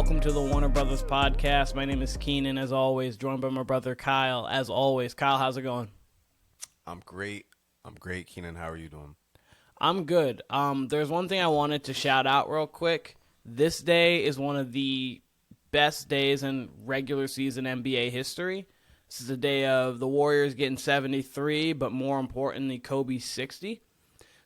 welcome to the Warner Brothas podcast. My name is Keenan, as always, joined by my brother Kyle, as always. Kyle, how's it going? I'm great. Keenan, how are you doing? I'm good. There's one thing I wanted to shout out real quick. This day is one of the best days in regular season NBA history. This is the day of the Warriors getting 73, but more importantly, Kobe 60.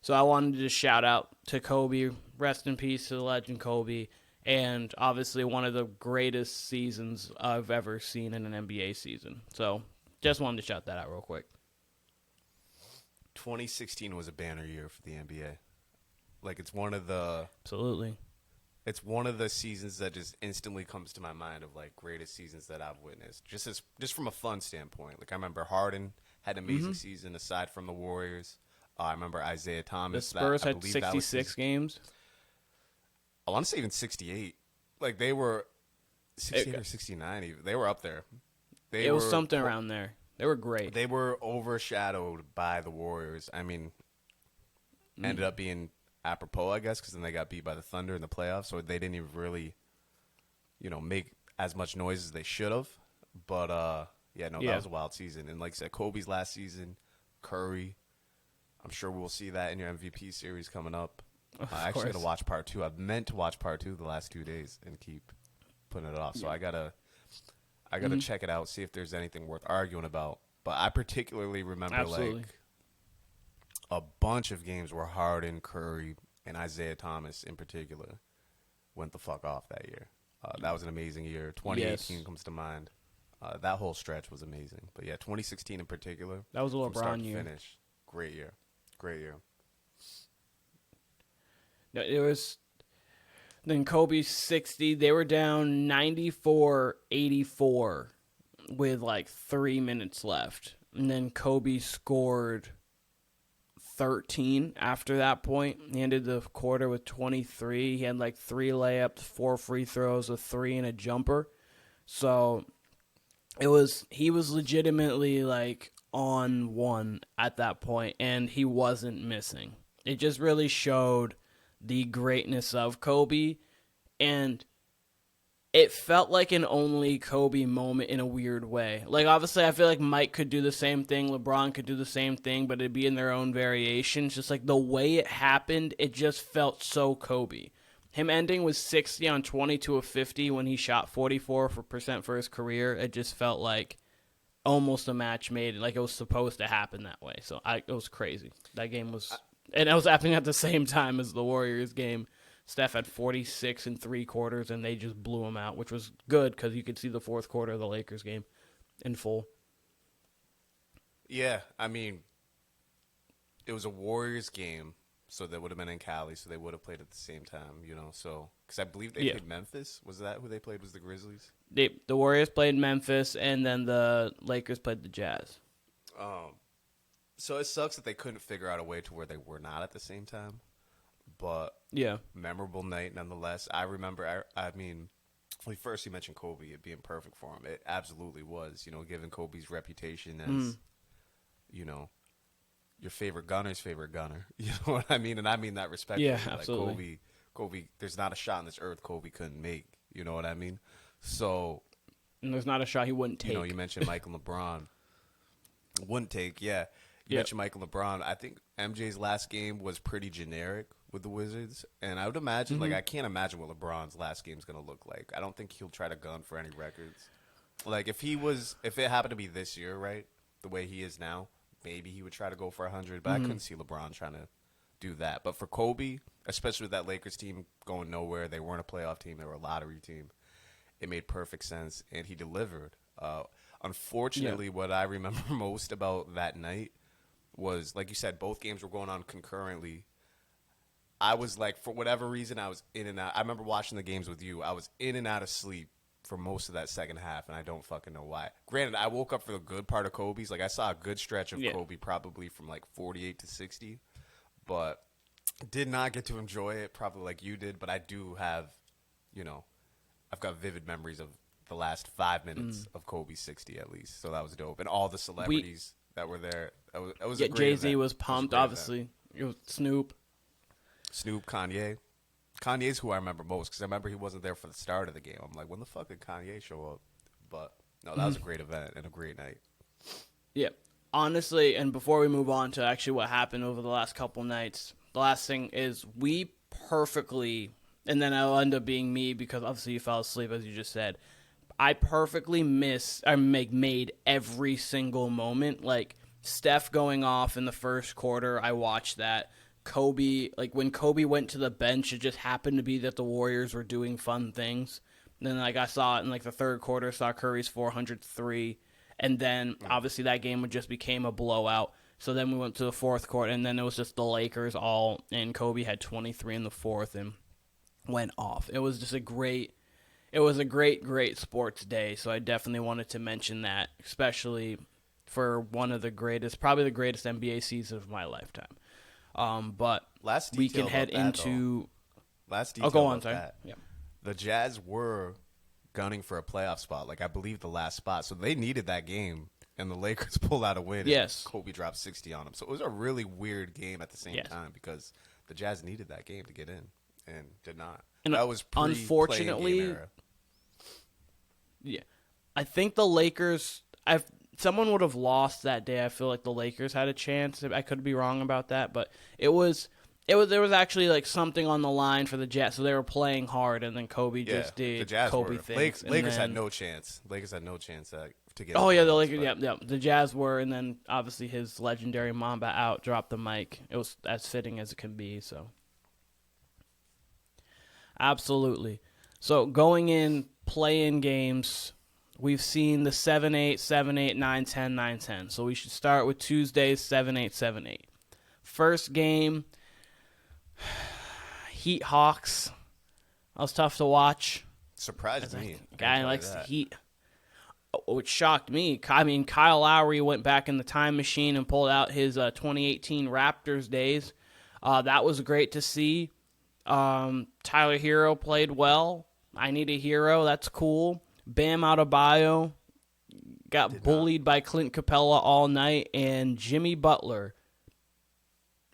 So I wanted to just shout out to Kobe. Rest in peace to the legend Kobe. And obviously one of the greatest seasons I've ever seen in an NBA season. So just wanted to shout that out real quick. 2016 was a banner year for the NBA. Like, it's one of the seasons that just instantly comes to my mind of like greatest seasons that I've witnessed. Just from a fun standpoint. Like, I remember Harden had an amazing season aside from the Warriors. I remember Isaiah Thomas. The Spurs had 66 games. I want to say even 68. Like, they were 68 or 69 even. They were up there. It was something around there. They were great. They were overshadowed by the Warriors. I mean, ended up being apropos, I guess, because then they got beat by the Thunder in the playoffs, so they didn't even really, make as much noise as they should have. But, that was a wild season. And like I said, Kobe's last season, Curry, I'm sure we'll see that in your MVP series coming up. I actually got to watch part 2. I've meant to watch part 2 the last 2 days and keep putting it off. So I gotta check it out, see if there's anything worth arguing about. But I particularly remember like a bunch of games where Harden, Curry, and Isaiah Thomas in particular went the fuck off that year. That was an amazing year. 2018 comes to mind. That whole stretch was amazing. But yeah, 2016 in particular. That was a LeBron from start to year. Finish. Great year. No, it was then Kobe 60. They were down 94-84 with like 3 minutes left. And then Kobe scored 13 after that point. He ended the quarter with 23. He had like 3 layups, 4 free throws, a 3 and a jumper. So he was legitimately like on one at that point, and he wasn't missing. It just really showed the greatness of Kobe, and it felt like an only Kobe moment in a weird way. Like, obviously, I feel like Mike could do the same thing, LeBron could do the same thing, but it'd be in their own variations. Just like the way it happened, it just felt so Kobe. Him ending with 60 on 22 of 50 when he shot 44% for his career, it just felt like almost a match made, like it was supposed to happen that way. So it was crazy. That game was... And it was happening at the same time as the Warriors game. Steph had 46 in 3 quarters, and they just blew him out, which was good because you could see the fourth quarter of the Lakers game in full. Yeah, I mean, it was a Warriors game, so they would have been in Cali, so they would have played at the same time, So, because I believe they played Memphis. Was that who they played? Was the Grizzlies? The Warriors played Memphis, and then the Lakers played the Jazz. So it sucks that they couldn't figure out a way to where they were not at the same time. But memorable night nonetheless. I remember, first you mentioned Kobe, it being perfect for him. It absolutely was, given Kobe's reputation as, your favorite gunner's favorite gunner. You know what I mean? And I mean that respectfully. Yeah, absolutely. Like Kobe, there's not a shot on this earth Kobe couldn't make. You know what I mean? So. And there's not a shot he wouldn't take. You mentioned Michael LeBron. Wouldn't take, yeah. You mentioned Michael LeBron. I think MJ's last game was pretty generic with the Wizards. And I would imagine, I can't imagine what LeBron's last game is going to look like. I don't think he'll try to gun for any records. Like, if it happened to be this year, right, the way he is now, maybe he would try to go for 100. But I couldn't see LeBron trying to do that. But for Kobe, especially with that Lakers team going nowhere, they weren't a playoff team. They were a lottery team. It made perfect sense, and he delivered. Unfortunately, what I remember most about that night was, like you said, both games were going on concurrently. I was like, for whatever reason, I was in and out. I remember watching the games with you. I was in and out of sleep for most of that second half, and I don't fucking know why. Granted, I woke up for the good part of Kobe's. Like, I saw a good stretch of Kobe probably from like 48 to 60, but did not get to enjoy it probably like you did. But I do have, I've got vivid memories of the last 5 minutes of Kobe's 60 at least. So that was dope. And all the celebrities that were there. It was a great Jay-Z event. was pumped, obviously. It was Snoop, Kanye. Kanye's who I remember most because I remember he wasn't there for the start of the game. I'm like, when the fuck did Kanye show up? But no, that was a great event and a great night. Yeah. Honestly, and before we move on to actually what happened over the last couple nights, the last thing is we perfectly, and then it'll end up being me because obviously you fell asleep as you just said. I perfectly made every single moment. Like Steph going off in the first quarter, I watched that. Kobe, like when Kobe went to the bench, it just happened to be that the Warriors were doing fun things. And then like I saw it in like the third quarter, saw Curry's 403, and then obviously that game just became a blowout. So then we went to the fourth quarter, and then it was just the Lakers all, and Kobe had 23 in the fourth and went off. It was just a great sports day. So I definitely wanted to mention that, especially for one of the greatest, probably the greatest NBA season of my lifetime. But we can head into. Last detail go on, about sorry. that. Yeah. The Jazz were gunning for a playoff spot, like I believe the last spot, so they needed that game, and the Lakers pulled out a win. Yes. And Kobe dropped 60 on them, so it was a really weird game at the same time because the Jazz needed that game to get in and did not. And that was unfortunately, game era. Yeah, I think the Lakers. Someone would have lost that day. I feel like the Lakers had a chance. I could be wrong about that, but there was actually like something on the line for the Jazz, so they were playing hard, and then Kobe just did Kobe things. Lakers had no chance. Lakers had no chance to get. Oh yeah, the Lakers. Yeah. The Jazz were, and then obviously his legendary Mamba out dropped the mic. It was as fitting as it can be. So absolutely. So going in play-in games. We've seen the 7-8, 7-8, 9-10, 9-10. So we should start with Tuesday's 7-8, 7-8. First game, Heat Hawks. That was tough to watch. Surprised me. Guy likes the Heat. Which shocked me. I mean, Kyle Lowry went back in the time machine and pulled out his 2018 Raptors days. That was great to see. Tyler Hero played well. I need a hero. That's cool. Bam Adebayo got bullied by Clint Capella all night, and Jimmy Butler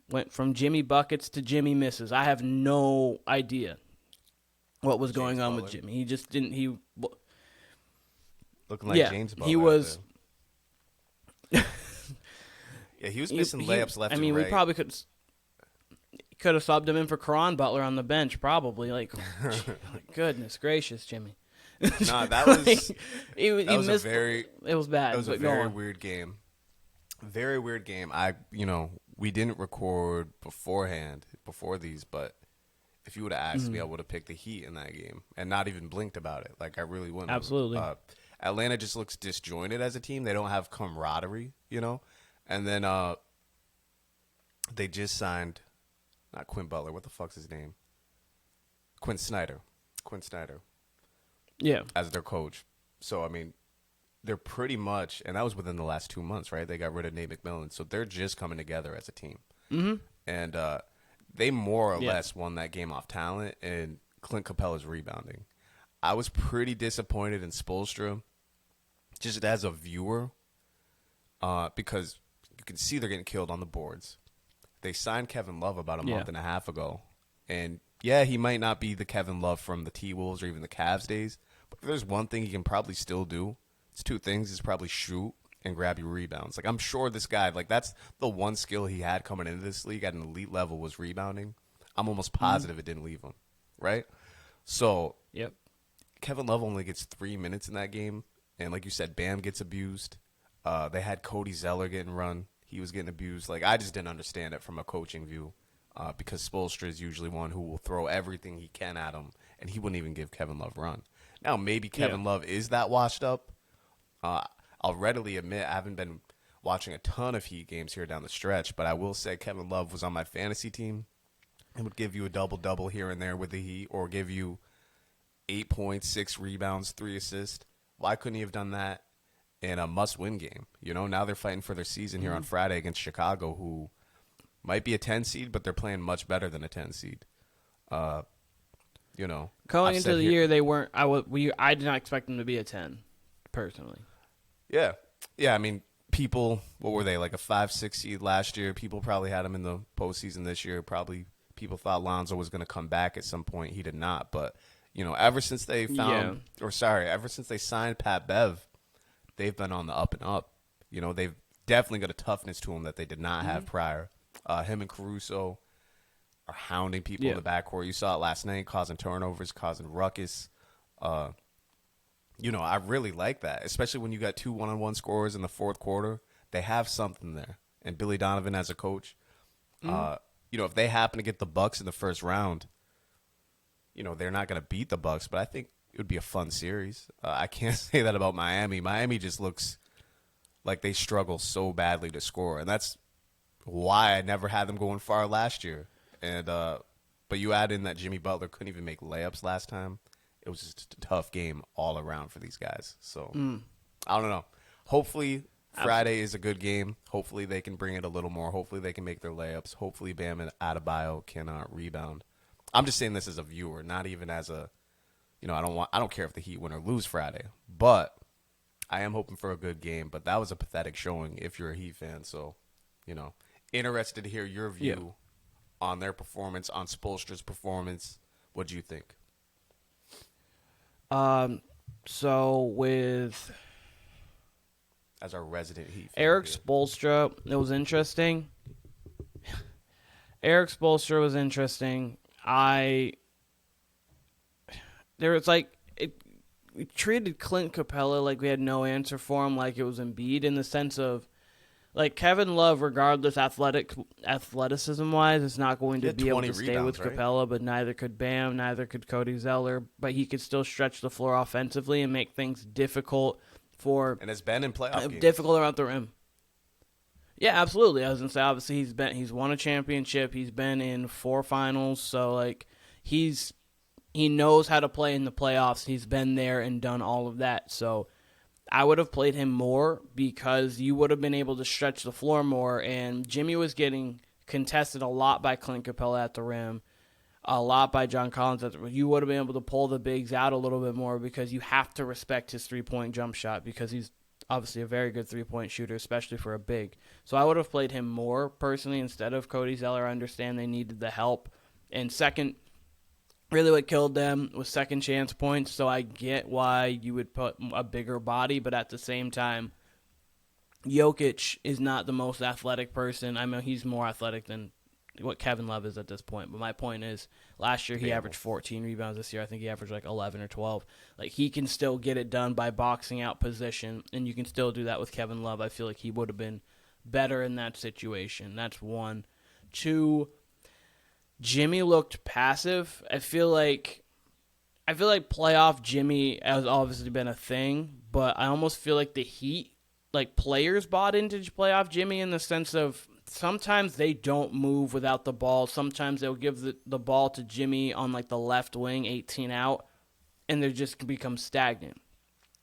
went from Jimmy Buckets to Jimmy Misses. I have no idea what was going on with Jimmy. He just didn't. Looking like James Butler. He was. Yeah, he was missing layups left and right. I mean, we probably could have subbed him in for Caron Butler on the bench, probably. Like, goodness gracious, Jimmy. No, that was he missed, a very. It was bad. It was a very weird game. Very weird game. We didn't record beforehand before these, but if you would have asked me, I would have picked the Heat in that game and not even blinked about it. Like I really wouldn't. Absolutely. Atlanta just looks disjointed as a team. They don't have camaraderie, And then they just signed, not Quinn Butler. What the fuck's his name? Quinn Snyder. Yeah. As their coach. So, I mean, they're pretty much, and that was within the last 2 months, right? They got rid of Nate McMillan. So they're just coming together as a team. Mm-hmm. And they more or less won that game off talent, and Clint Capella's rebounding. I was pretty disappointed in Spoelstra, just as a viewer, because you can see they're getting killed on the boards. They signed Kevin Love about a month and a half ago, and yeah, he might not be the Kevin Love from the T-Wolves or even the Cavs days, but if there's one thing he can probably still do, it's two things. It's probably shoot and grab your rebounds. Like, I'm sure this guy, like, that's the one skill he had coming into this league at an elite level was rebounding. I'm almost positive it didn't leave him, right? So, Kevin Love only gets 3 minutes in that game, and like you said, Bam gets abused. They had Cody Zeller getting run. He was getting abused. Like, I just didn't understand it from a coaching view. Because Spoelstra is usually one who will throw everything he can at him, and he wouldn't even give Kevin Love run. Now, maybe Kevin Love is that washed up. I'll readily admit I haven't been watching a ton of Heat games here down the stretch, but I will say Kevin Love was on my fantasy team and would give you a double-double here and there with the Heat or give you 8 points, 6 rebounds, 3 assists. Why couldn't he have done that in a must-win game? Now they're fighting for their season here on Friday against Chicago, who might be a 10 seed, but they're playing much better than a 10 seed. Going into the year, they weren't. I did not expect them to be a 10, personally. Yeah. I mean, people. What were they, like a 5-6 seed last year? People probably had them in the postseason this year. Probably People thought Lonzo was going to come back at some point. He did not. But, ever since they ever since they signed Pat Bev, they've been on the up and up. They've definitely got a toughness to them that they did not have prior. Him and Caruso are hounding people in the backcourt. You saw it last night, causing turnovers, causing ruckus. I really like that, especially when you got 2 one-on-one scorers in the fourth quarter. They have something there. And Billy Donovan as a coach, if they happen to get the Bucks in the first round, they're not going to beat the Bucks, but I think it would be a fun series. I can't say that about Miami. Miami just looks like they struggle so badly to score, and that's why I never had them going far last year. And but you add in that Jimmy Butler couldn't even make layups last time. It was just a tough game all around for these guys. So I don't know. Hopefully Friday is a good game. Hopefully they can bring it a little more. Hopefully they can make their layups. Hopefully Bam and Adebayo can rebound. I'm just saying this as a viewer, not even as a, I don't care if the Heat win or lose Friday, but I am hoping for a good game. But that was a pathetic showing if you're a Heat fan. So, interested to hear your view on their performance, on Spoelstra's performance. What do you think? So with as our resident Heat fan, Eric Spoelstra, it was interesting. Eric Spoelstra was interesting. We treated Clint Capella like we had no answer for him, like it was Embiid, in the sense of, like, Kevin Love, regardless athleticism-wise, is not going to be able to stay with Capella, but neither could Bam, neither could Cody Zeller, but he could still stretch the floor offensively and make things difficult and has been in playoff games. Difficult around the rim. Yeah, absolutely. I was going to say, obviously, he's won a championship. He's been in 4 finals, so, like, he knows how to play in the playoffs. He's been there and done all of that, so I would have played him more because you would have been able to stretch the floor more, and Jimmy was getting contested a lot by Clint Capella at the rim, a lot by John Collins at the rim. You would have been able to pull the bigs out a little bit more because you have to respect his three-point jump shot because he's obviously a very good three-point shooter, especially for a big. So I would have played him more, personally, instead of Cody Zeller. I understand they needed the help. And second, really what killed them was second chance points, so I get why you would put a bigger body, but at the same time, Jokic is not the most athletic person. I mean, he's more athletic than what Kevin Love is at this point, but my point is, last year he averaged 14 rebounds. This year I think he averaged like 11 or 12. Like, he can still get it done by boxing out position, and you can still do that with Kevin Love. I feel like he would have been better in that situation. That's one. 2, Jimmy looked passive. I feel like playoff Jimmy has obviously been a thing, but I almost feel like the Heat, like, players bought into playoff Jimmy in the sense of sometimes they don't move without the ball. Sometimes they'll give the ball to Jimmy on, like, the left wing, 18 out, and they just become stagnant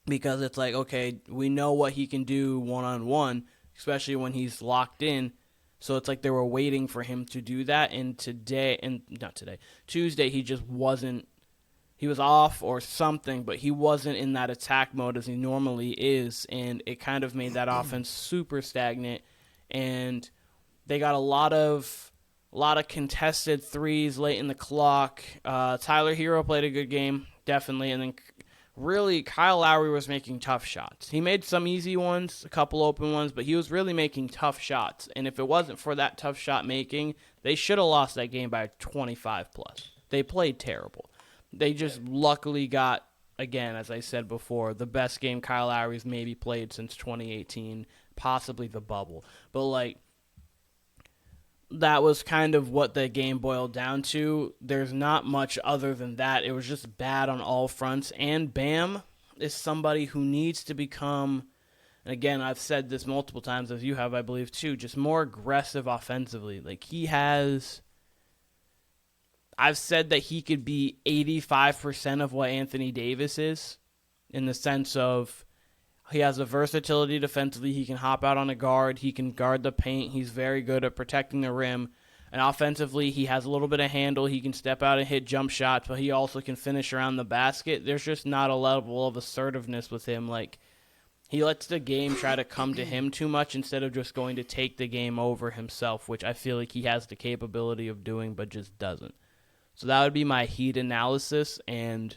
because it's like, okay, we know what he can do one-on-one, especially when he's locked in. So it's like they were waiting for him to do that, and Tuesday, he just wasn't. He was off or something, but he wasn't in that attack mode as he normally is, and it kind of made that offense super stagnant. And they got a lot of contested threes late in the clock. Tyler Hero played a good game, definitely, and then really, Kyle Lowry was making tough shots. He made some easy ones, a couple open ones, but he was really making tough shots. And if it wasn't for that tough shot making, they should have lost that game by 25 plus. They played terrible. They just luckily got, again, as I said before, the best game Kyle Lowry's maybe played since 2018, possibly the bubble. But, like, that was kind of what the game boiled down to. There's not much other than that. It was just bad on all fronts. And Bam is somebody who needs to become, and again, I've said this multiple times, as you have, I believe, too, just more aggressive offensively. Like, I've said that he could be 85% of what Anthony Davis is, in the sense of he has the versatility defensively. He can hop out on a guard. He can guard the paint. He's very good at protecting the rim. And offensively, he has a little bit of handle. He can step out and hit jump shots, but he also can finish around the basket. There's just not a level of assertiveness with him like He lets the game try to come to him too much instead of just going to take the game over himself, which I feel like he has the capability of doing but just doesn't. So that would be my Heat analysis, and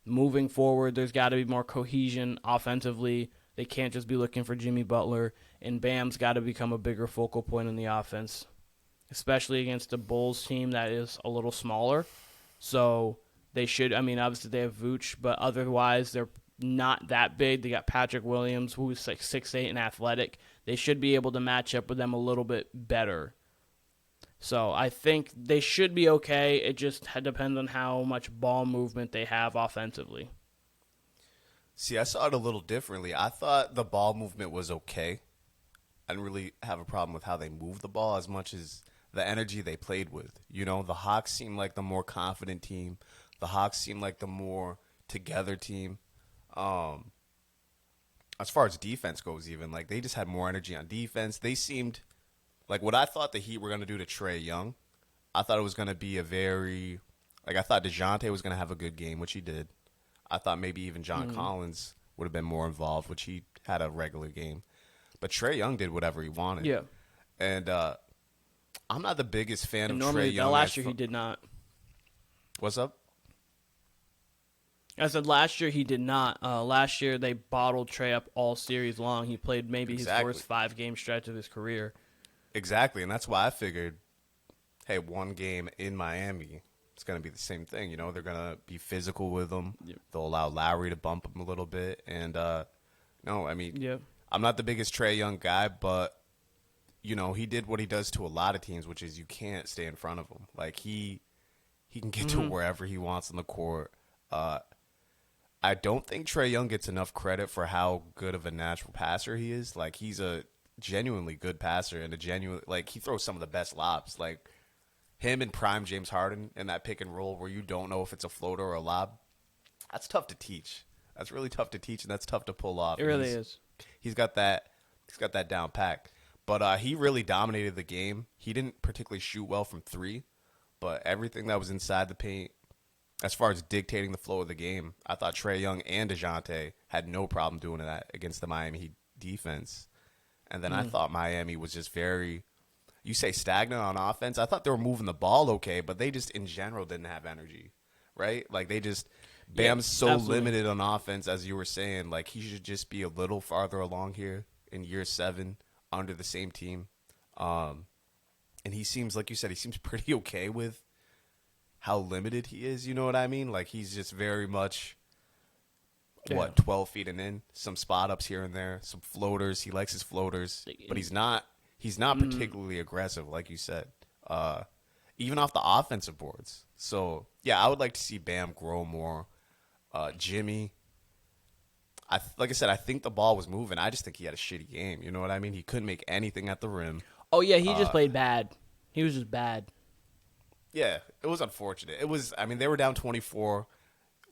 moving forward, there's got to be more cohesion offensively. They can't just be looking for Jimmy Butler, and Bam's got to become a bigger focal point in the offense, especially against a Bulls team that is a little smaller. So they should, obviously they have Vooch, but otherwise they're not that big. They got Patrick Williams, who's like 6'8" and athletic. They should be able to match up with them a little bit better. So I think they should be okay. It just depends on how much ball movement they have offensively. See, I saw it a little differently. I thought the ball movement was okay. I didn't really have a problem with how they moved the ball as much as the energy they played with. You know, the Hawks seemed like the more confident team. The Hawks seemed like the more together team. As far as defense goes, even, like, they just had more energy on defense. They seemed like what I thought the Heat were going to do to Trae Young. I thought it was going to be I thought DeJounte was going to have a good game, which he did. I thought maybe even John Collins would have been more involved, which he had a regular game. But Trae Young did whatever he wanted. Yeah. And I'm not the biggest fan of Trae Young. Last year he did not. What's up? I said last year he did not. Last year they bottled Trae up all series long. He played maybe his worst 5-game stretch of his career. Exactly, and that's why I figured, hey, one game in Miami, it's going to be the same thing. You know, they're going to be physical with him. Yep. They'll allow Lowry to bump him a little bit. And, I'm not the biggest Trae Young guy, but, you know, he did what he does to a lot of teams, which is you can't stay in front of him. Like, he can get to wherever he wants on the court. I don't think Trae Young gets enough credit for how good of a natural passer he is. Like, he's a genuinely good passer and he throws some of the best lobs. Like, him and prime James Harden in that pick and roll where you don't know if it's a floater or a lob, that's tough to teach. That's really tough to teach, and that's tough to pull off. It really is. He's got that down pat. But he really dominated the game. He didn't particularly shoot well from three, but everything that was inside the paint, as far as dictating the flow of the game, I thought Trae Young and DeJounte had no problem doing that against the Miami Heat defense. And then I thought Miami was just you say stagnant on offense. I thought they were moving the ball okay, but they just in general didn't have energy, right? Like Bam's so limited on offense, as you were saying. Like, he should just be a little farther along here in year 7 under the same team. And he seems, like you said, he seems pretty okay with how limited he is. You know what I mean? Like, he's just very much 12 feet and in, some spot ups here and there, some floaters. He likes his floaters, but he's not particularly aggressive, like you said, even off the offensive boards. So, yeah, I would like to see Bam grow more. Jimmy, like I said, I think the ball was moving. I just think he had a shitty game. You know what I mean? He couldn't make anything at the rim. Oh, yeah, he just played bad. He was just bad. Yeah, it was unfortunate. They were down 24.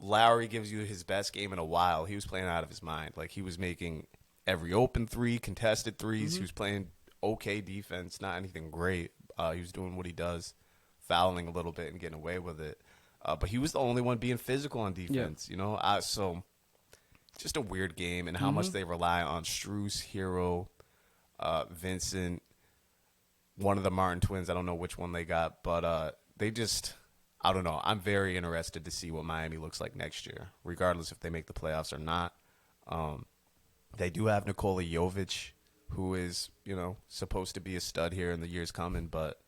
Lowry gives you his best game in a while. He was playing out of his mind. Like, he was making every open three, contested threes. He was playing okay defense, not anything great. He was doing what he does, fouling a little bit and getting away with it. But he was the only one being physical on defense, you know? So, just a weird game, and how much they rely on Strus, Hero, Vincent, one of the Martin twins. I don't know which one they got, but they just... I don't know. I'm very interested to see what Miami looks like next year, regardless if they make the playoffs or not. They do have Nikola Jovic, who is, you know, supposed to be a stud here in the years coming, but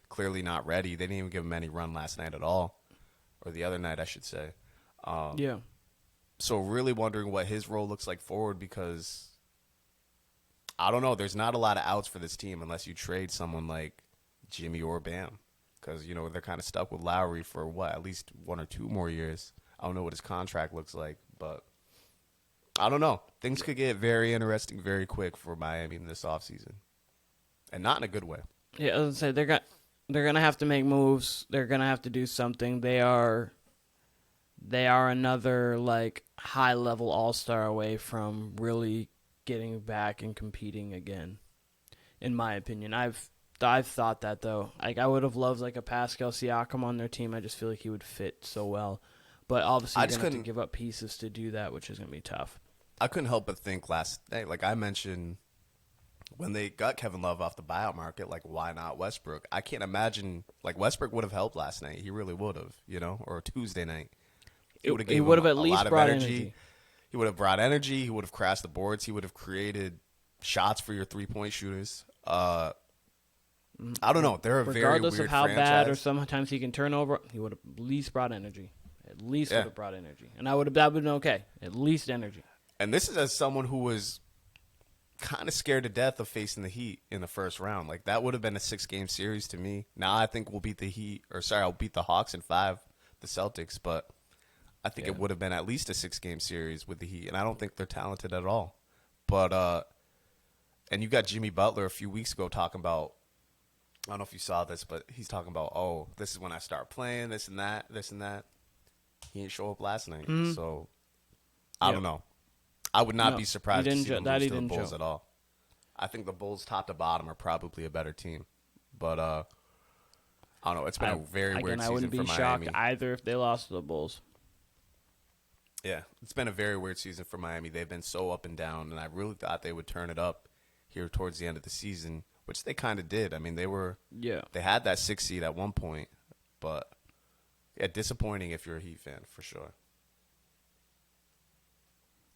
clearly not ready. They didn't even give him any run last night at all, or the other night, I should say. Yeah. So really wondering what his role looks like forward, because I don't know. There's not a lot of outs for this team unless you trade someone like Jimmy or Bam. Because, you know, they're kind of stuck with Lowry for, at least 1 or 2 more years. I don't know what his contract looks like, but I don't know. Things could get very interesting very quick for Miami in this offseason, and not in a good way. Yeah, I was going to say, they're gonna have to make moves. They're going to have to do something. They are another, like, high-level all-star away from really getting back and competing again, in my opinion. I've thought that, though. Like, I would have loved, like, a Pascal Siakam on their team. I just feel like he would fit so well. But obviously, you're going to have to give up pieces to do that, which is going to be tough. I couldn't help but think last night, like I mentioned, when they got Kevin Love off the buyout market, like why not Westbrook? I can't imagine like Westbrook would have helped last night. He really would have, or Tuesday night. He would have He gave would him have at a least lot of brought energy. He would have brought energy. He would have crashed the boards. He would have created shots for your 3-point shooters. I don't know. They're a very Regardless weird of how franchise. bad or sometimes he can turn over, he would have at least brought energy. At least Yeah. would have brought energy. And that would have been okay. At least energy. And this is as someone who was kind of scared to death of facing the Heat in the first round. Like that would have been a 6-game series to me. Now I think we'll beat the Heat, I'll beat the Hawks in 5, the Celtics, but I think it would have been at least a 6-game series with the Heat, and I don't think they're talented at all. But and you got Jimmy Butler a few weeks ago talking about, I don't know if you saw this, but he's talking about, oh, this is when I start playing, this and that, this and that. He didn't show up last night, so I don't know. I would not be surprised to see them lose to the Bulls at all. I think the Bulls, top to bottom, are probably a better team. But I don't know. It's been a very weird season for Miami. I wouldn't be shocked either if they lost to the Bulls. Yeah, it's been a very weird season for Miami. They've been so up and down, and I really thought they would turn it up here towards the end of the season, which they kind of did. I mean, they had that 6 seed at one point, but yeah, disappointing if you're a Heat fan for sure.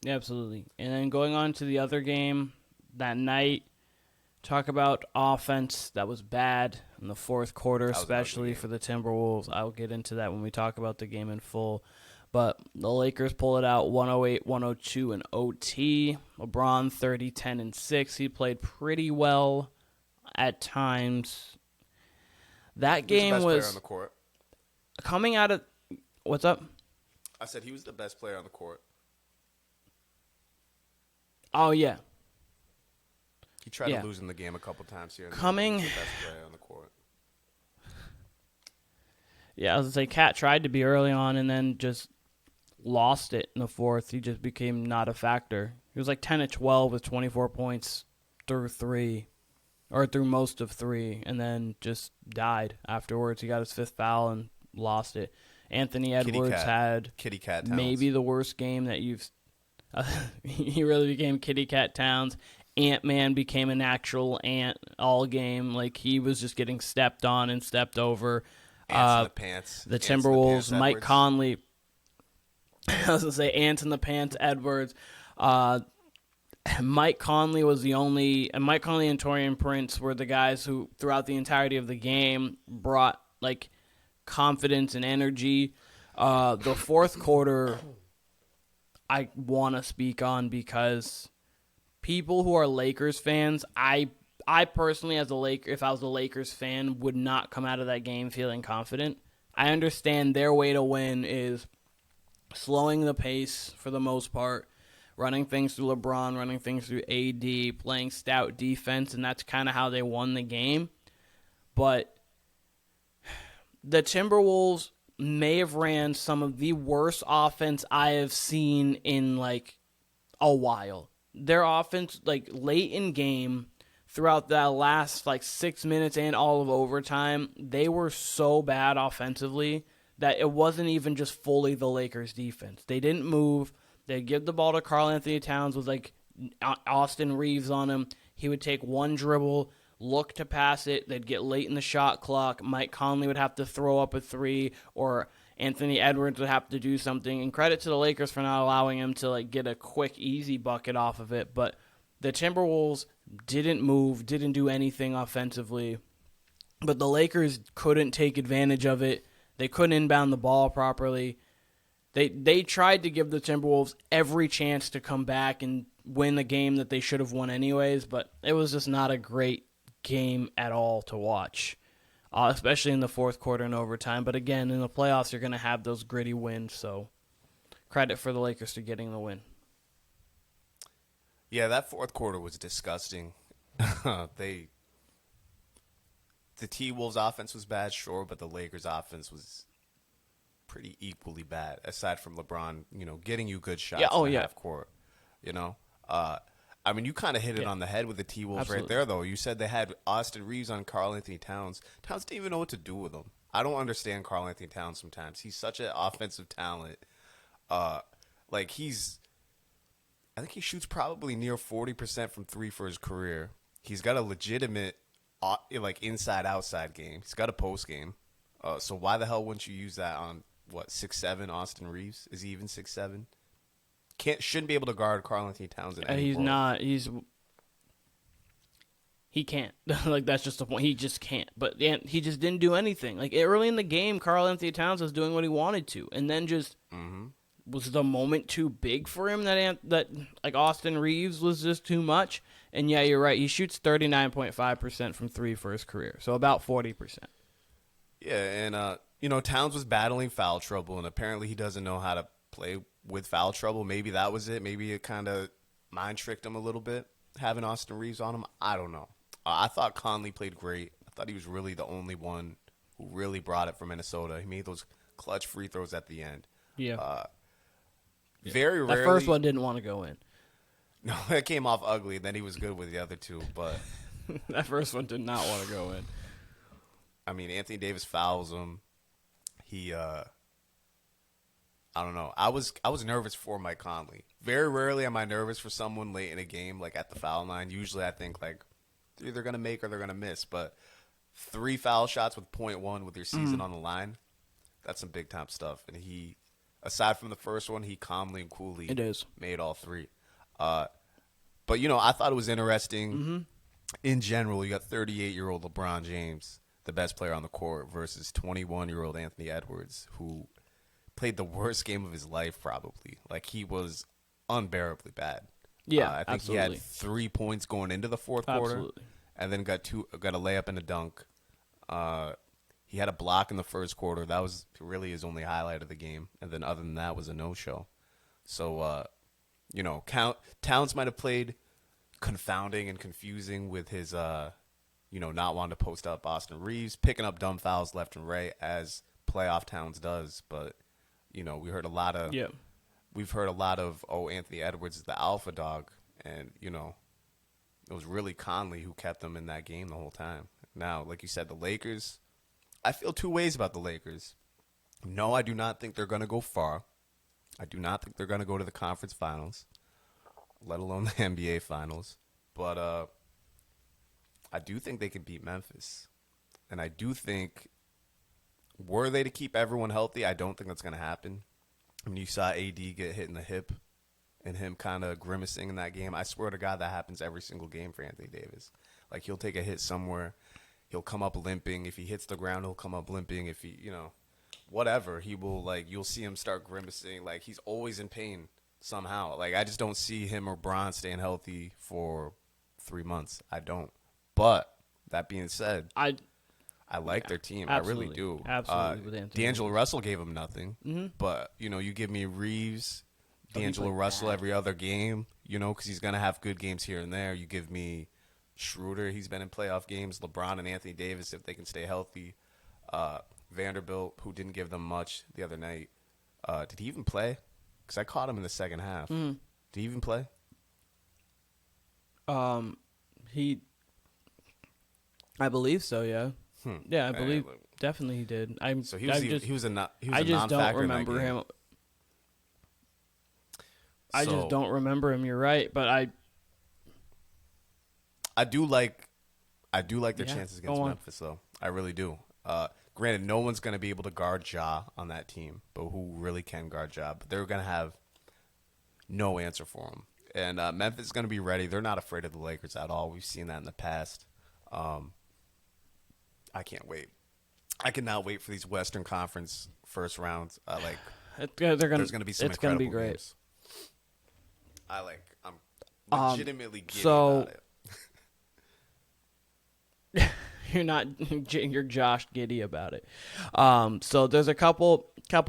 Yeah, absolutely. And then going on to the other game that night, talk about offense that was bad in the fourth quarter, especially for the Timberwolves. I'll get into that when we talk about the game in full. But the Lakers pull it out 108-102 in OT. LeBron 30, 10, and 6. He played pretty well at times. That game was the best was player on the court. Coming out of what's up? I said he was the best player on the court. Oh yeah. He tried to lose in the game a couple times here. Coming. He was the best player on the court. Yeah, I was going to say, Cat tried to be early on and then just lost it in the fourth. He just became not a factor. He was like 10 of 12 with 24 points through most of 3, and then just died afterwards. He got his 5th foul and lost it. Anthony Edwards had Kitty Cat Towns. Maybe the worst game that you've he really became Kitty Cat Towns. Ant-Man became an actual ant all game. Like, he was just getting stepped on and stepped over. Ants in the pants. The Timberwolves, Mike Conley. I was going to say Ants in the Pants, Edwards. Mike Conley was the only, and Mike Conley and Taurean Prince were the guys who, throughout the entirety of the game, brought like confidence and energy. The fourth quarter, I want to speak on because people who are Lakers fans, I personally, if I was a Lakers fan, would not come out of that game feeling confident. I understand their way to win is slowing the pace for the most part, running things through LeBron, running things through AD, playing stout defense, and that's kind of how they won the game. But the Timberwolves may have ran some of the worst offense I have seen in like a while. Their offense, like late in game, throughout that last like 6 minutes and all of overtime, they were so bad offensively that it wasn't even just fully the Lakers' defense. They didn't move. They'd give the ball to Karl Anthony Towns with like Austin Reeves on him. He would take one dribble, look to pass it. They'd get late in the shot clock. Mike Conley would have to throw up a 3, or Anthony Edwards would have to do something. And credit to the Lakers for not allowing him to like get a quick, easy bucket off of it. But the Timberwolves didn't move, didn't do anything offensively. But the Lakers couldn't take advantage of it. They couldn't inbound the ball properly. They tried to give the Timberwolves every chance to come back and win the game that they should have won anyways, but it was just not a great game at all to watch, especially in the fourth quarter and overtime. But again, in the playoffs, you're going to have those gritty wins, so credit for the Lakers to getting the win. Yeah, that fourth quarter was disgusting. The T-Wolves offense was bad, sure, but the Lakers offense was pretty equally bad, aside from LeBron, getting you good shots in the half court. I mean, you kind of hit it on the head with the T-Wolves right there, though. You said they had Austin Reeves on Karl Anthony Towns. Towns didn't even know what to do with him. I don't understand Karl Anthony Towns sometimes. He's such an offensive talent. I think he shoots probably near 40% from three for his career. He's got a legitimate like inside-outside game. He's got a post game. So why the hell wouldn't you use that on, 6'7" Austin Reeves? Is he even 6'7"? Shouldn't be able to guard Karl-Anthony Towns in any He's ball. not. He can't. Like, that's just the point. He just can't. But he just didn't do anything. Like, early in the game, Karl-Anthony Towns was doing what he wanted to. And then just was the moment too big for him that like Austin Reeves was just too much. And yeah, you're right. He shoots 39.5% from three for his career. So about 40%. Yeah, and, Towns was battling foul trouble, and apparently he doesn't know how to play with foul trouble. Maybe that was it. Maybe it kind of mind tricked him a little bit, having Austin Reeves on him. I don't know. I thought Conley played great. I thought he was really the only one who really brought it for Minnesota. He made those clutch free throws at the end. Yeah. Very rarely. That first one didn't want to go in. No, it came off ugly, and then he was good with the other two. But that first one did not want to go in. I mean, Anthony Davis fouls him. He, I don't know. I was nervous for Mike Conley. Very rarely am I nervous for someone late in a game, like at the foul line. Usually I think, like, they're either going to make or they're going to miss. But 3 foul shots with .1 with your season on the line, that's some big-time stuff. And he, aside from the first one, he calmly and coolly made all 3. But, I thought it was interesting. In general, you got 38-year-old LeBron James, the best player on the court, versus 21-year-old Anthony Edwards, who played the worst game of his life probably. Like, he was unbearably bad. Yeah, I think absolutely. he had 3 points going into the fourth quarter, and then got a layup and a dunk. He had a block in the first quarter. That was really his only highlight of the game, and then other than that was a no-show. So, Towns might have played confounding and confusing with his, not wanting to post up Austin Reeves, picking up dumb fouls left and right as playoff Towns does. But, we heard a lot of we've heard a lot of, Anthony Edwards is the alpha dog. And, it was really Conley who kept them in that game the whole time. Now, like you said, the Lakers, I feel 2 ways about the Lakers. No, I do not think they're going to go far. I do not think they're going to go to the conference finals, let alone the NBA finals. But I do think they can beat Memphis. And I do think, were they to keep everyone healthy, I don't think that's going to happen. I mean, you saw AD get hit in the hip and him kind of grimacing in that game. I swear to God, that happens every single game for Anthony Davis. Like, he'll take a hit somewhere. He'll come up limping. If he hits the ground, he'll come up limping. If he, whatever, he will, like, you'll see him start grimacing. Like, he's always in pain somehow. Like, I just don't see him or Bron staying healthy for 3 months. I don't. But that being said, I like their team. Absolutely. I really do. Absolutely. With Anthony D'Angelo Russell gave him nothing. But, you give me Reeves, D'Angelo Russell every other game, because he's going to have good games here and there. You give me Schroeder. He's been in playoff games. LeBron and Anthony Davis, if they can stay healthy. Vanderbilt, who didn't give them much the other night. Did he even play? Because I caught him in the second half. Did he even play? I believe so, yeah. Yeah, I believe definitely he did. So he was a non-factor in that game. I just don't remember him. I just don't remember him. You're right, but I do like their chances against Memphis, though. I really do. Granted, no one's going to be able to guard Ja on that team, but who really can guard Ja? But they're going to have no answer for him. And Memphis is going to be ready. They're not afraid of the Lakers at all. We've seen that in the past. I can't wait. I cannot wait for these Western Conference first rounds. There's going to be some incredible games. I'm legitimately giddy about it. You're Josh Giddey about it. So there's a couple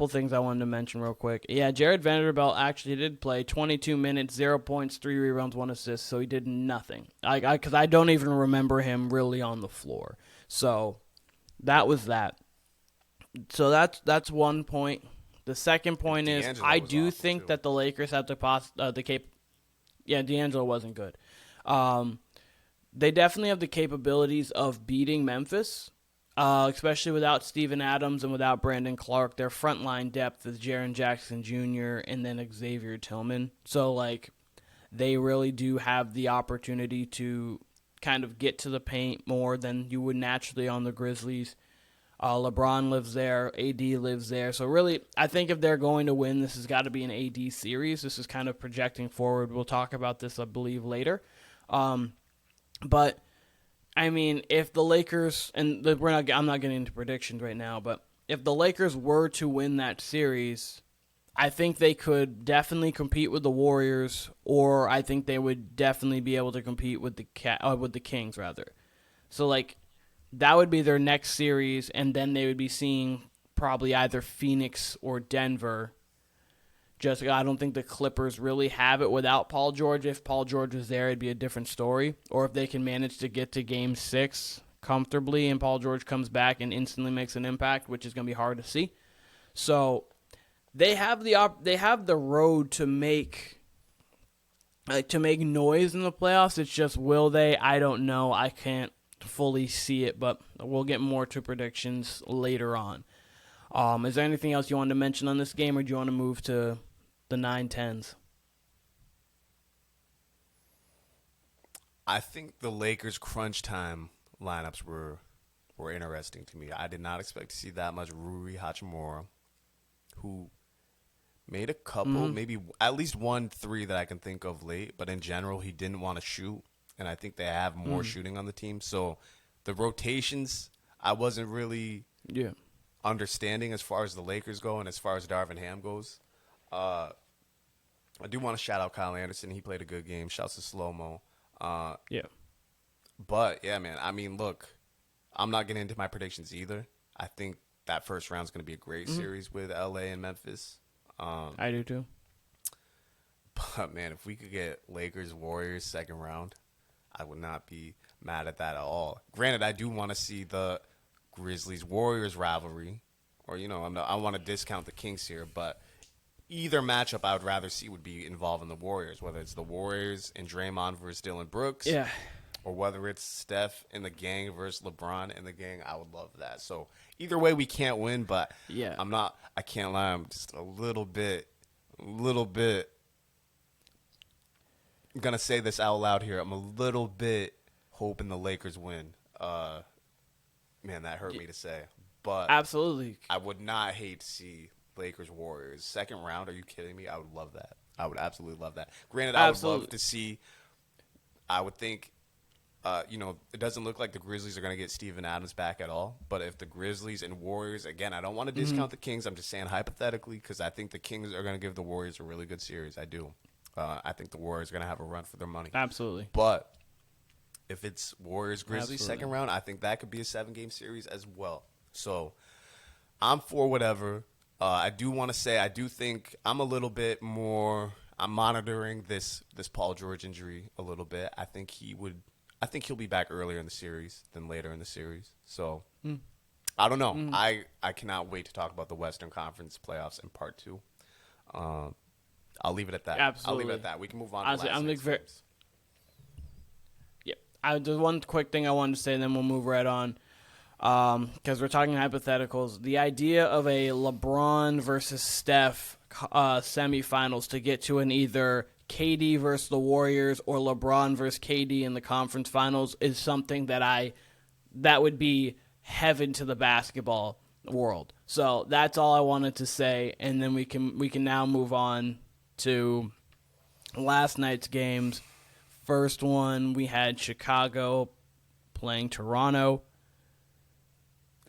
things I wanted to mention real quick. Yeah, Jared Vanderbilt actually did play 22 minutes, 0 points, 3 rebounds, 1 assist. So he did nothing. Because I don't even remember him really on the floor. So that was that. So that's one point. The second point is I do think that the Lakers have the cap. Yeah, D'Angelo wasn't good. They definitely have the capabilities of beating Memphis, especially without Steven Adams and without Brandon Clark. Their frontline depth is Jaren Jackson Jr. and then Xavier Tillman. So, they really do have the opportunity to kind of get to the paint more than you would naturally on the Grizzlies. LeBron lives there. AD lives there. So really, I think if they're going to win, this has got to be an AD series. This is kind of projecting forward. We'll talk about this, I believe, later. But I mean, if the Lakers and I'm not getting into predictions right now, but if the Lakers were to win that series, I think they could definitely compete with the Warriors, or I think they would definitely be able to compete with the Kings rather. So like that would be their next series, and then they would be seeing probably either Phoenix or Denver. Just I don't think the Clippers really have it without Paul George. If Paul George was there, it'd be a different story. Or if they can manage to get to Game 6 comfortably and Paul George comes back and instantly makes an impact, which is going to be hard to see. So they have the road to make noise in the playoffs. It's just will they? I don't know. I can't fully see it, but we'll get more to predictions later on. Is there anything else you wanted to mention on this game, or do you want to move to the 9-10s? I think the Lakers' crunch time lineups were interesting to me. I did not expect to see that much Rui Hachimura, who made a couple, maybe at least 1 3 that I can think of late, but in general, he didn't want to shoot, and I think they have more shooting on the team. So the rotations, I wasn't really understanding as far as the Lakers go and as far as Darvin Ham goes. I do want to shout out Kyle Anderson. He played a good game. Shouts to Slow-Mo. But, yeah, man, I mean, look, I'm not getting into my predictions either. I think that first round is going to be a great series with L.A. and Memphis. I do too. But, man, if we could get Lakers-Warriors second round, I would not be mad at that at all. Granted, I do want to see the Grizzlies-Warriors rivalry. Or, I want to discount the Kings here, but either matchup I would rather see would be involving the Warriors, whether it's the Warriors and Draymond versus Dylan Brooks, or whether it's Steph and the gang versus LeBron and the gang. I would love that. So either way, we can't win, but I can't lie, I'm just a little bit. I'm going to say this out loud here. I'm a little bit hoping the Lakers win. Man, that hurt me to say. But absolutely, I would not hate to see Lakers Warriors second round. Are you kidding me? I would love that. I would absolutely love that. Granted, I would love to see. I would think, it doesn't look like the Grizzlies are going to get Steven Adams back at all. But if the Grizzlies and Warriors, again, I don't want to discount the Kings. I'm just saying hypothetically because I think the Kings are going to give the Warriors a really good series. I do. I think the Warriors are going to have a run for their money. Absolutely. But if it's Warriors Grizzlies second round, I think that could be a 7-game series as well. So I'm for whatever. I do want to say I do think I'm a little bit more. I'm monitoring this Paul George injury a little bit. I think he'll be back earlier in the series than later in the series. So I don't know. I cannot wait to talk about the Western Conference playoffs in part 2. I'll leave it at that. Absolutely. I'll leave it at that. We can move on. Honestly, to last games. There's one quick thing I wanted to say, and then we'll move right on. Because we're talking hypotheticals. The idea of a LeBron versus Steph semifinals to get to an either KD versus the Warriors or LeBron versus KD in the conference finals is something that would be heaven to the basketball world. So that's all I wanted to say, and then we can now move on to last night's games. First one, we had Chicago playing Toronto.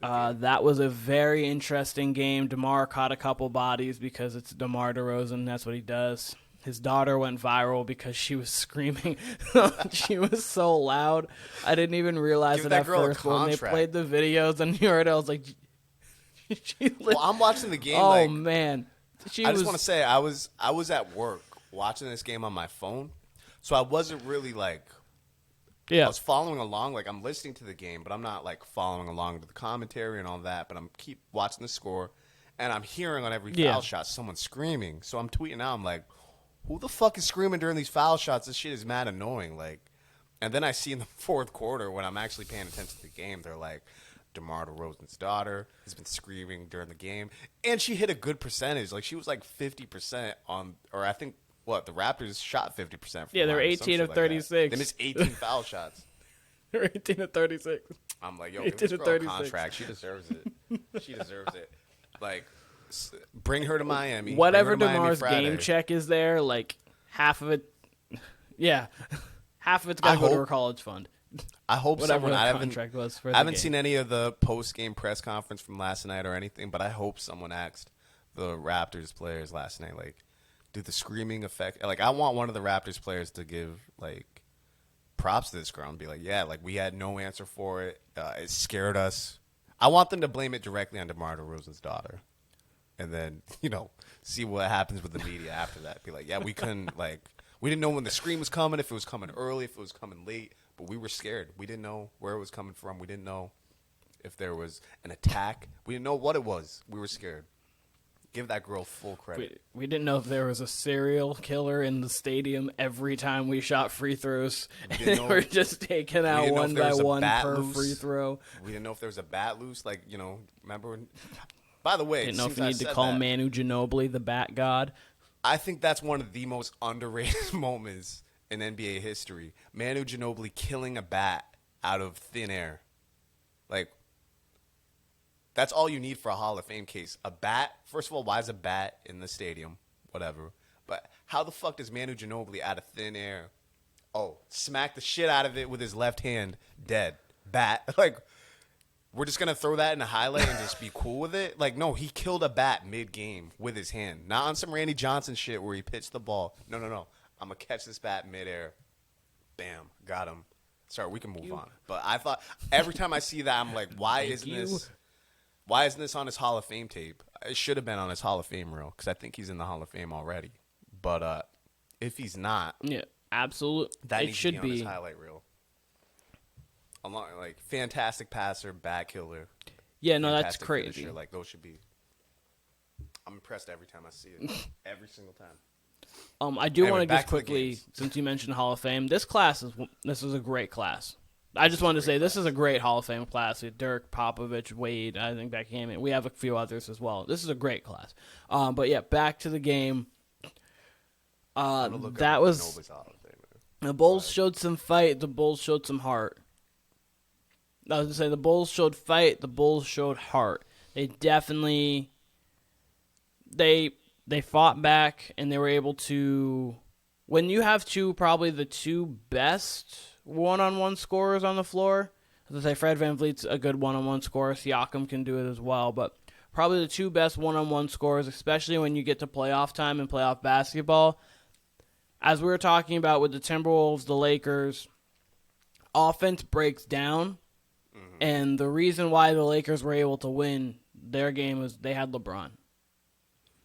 That was a very interesting game. DeMar caught a couple bodies because it's DeMar DeRozan. That's what he does. His daughter went viral because she was screaming. She was so loud. I didn't even realize it at first. When they played the videos and you heard it, I was like, well, I'm watching the game. Oh, man. I just want to say I was at work watching this game on my phone, so I wasn't really like – I was following along. Like, I'm listening to the game, but I'm not, like, following along to the commentary and all that. But I'm keep watching the score, and I'm hearing on every foul shot someone screaming. So I'm tweeting out. I'm like, who the fuck is screaming during these foul shots? This shit is mad annoying. Like, and then I see in the fourth quarter when I'm actually paying attention to the game, they're like, DeMar DeRozan's daughter has been screaming during the game. And she hit a good percentage. Like, she was like 50% on – or I think – What, the Raptors shot 50% from Yeah, the they're line or some 18 shit of like that. 36. They missed 18 foul shots. They're 18 of 36. I'm like, yo, give 18 this of girl a 36. contract. She deserves it. She deserves it. Like, bring her to Miami. Whatever Bring her to Miami DeMar's Friday. game check is there, like half of it, yeah, half of it's got to go to her college fund. I hope Whatever someone. the contract was for the I haven't game. seen any of the post-game press conference from last night or anything, but I hope someone asked the Raptors players last night, like, did the screaming affect? Like, I want one of the Raptors players to give like props to this girl and be like, yeah, like we had no answer for it. It scared us. I want them to blame it directly on DeMar DeRozan's daughter, and then see what happens with the media after that. Be like, yeah, we couldn't we didn't know when the scream was coming, if it was coming early, if it was coming late, but we were scared. We didn't know where it was coming from. We didn't know if there was an attack. We didn't know what it was. We were scared. Give that girl full credit. We didn't know if there was a serial killer in the stadium every time we shot free throws. We're just taking out one by one per free throw. We didn't know if there was a bat loose. Like, remember when... By the way, didn't know if you need to call Manu Ginobili the bat god. I think that's one of the most underrated moments in NBA history. Manu Ginobili killing a bat out of thin air. Like, that's all you need for a Hall of Fame case. A bat. First of all, why is a bat in the stadium? Whatever. But how the fuck does Manu Ginobili out of thin air, smack the shit out of it with his left hand, dead. Bat. Like, we're just going to throw that in a highlight and just be cool with it? Like, no, he killed a bat mid-game with his hand. Not on some Randy Johnson shit where he pitched the ball. No. I'm going to catch this bat mid-air. Bam. Got him. Sorry, we can move on. But I thought, every time I see that, I'm like, why isn't this on his Hall of Fame tape? It should have been on his Hall of Fame reel because I think he's in the Hall of Fame already. But if he's not, yeah, absolutely, that it needs should to be on his highlight reel. Like, fantastic passer, bat killer. Yeah, no, that's crazy. Finisher. Like, those should be. I'm impressed every time I see it. Every single time. I do want to just quickly, since you mentioned Hall of Fame, this is a great class. I just wanted to say this is a great Hall of Fame class. Dirk, Popovich, Wade, I think that came in. We have a few others as well. This is a great class. But yeah, back to the game. That was the Bulls showed some fight. The Bulls showed some heart. I was going to say the Bulls showed fight. The Bulls showed heart. They definitely they fought back and they were able to. When you have probably the two best one-on-one scorers on the floor. As I say, Fred VanVleet's a good one-on-one scorer. Siakam can do it as well, but probably the two best one-on-one scorers, especially when you get to playoff time and playoff basketball. As we were talking about with the Timberwolves, the Lakers, offense breaks down, and the reason why the Lakers were able to win their game was they had LeBron.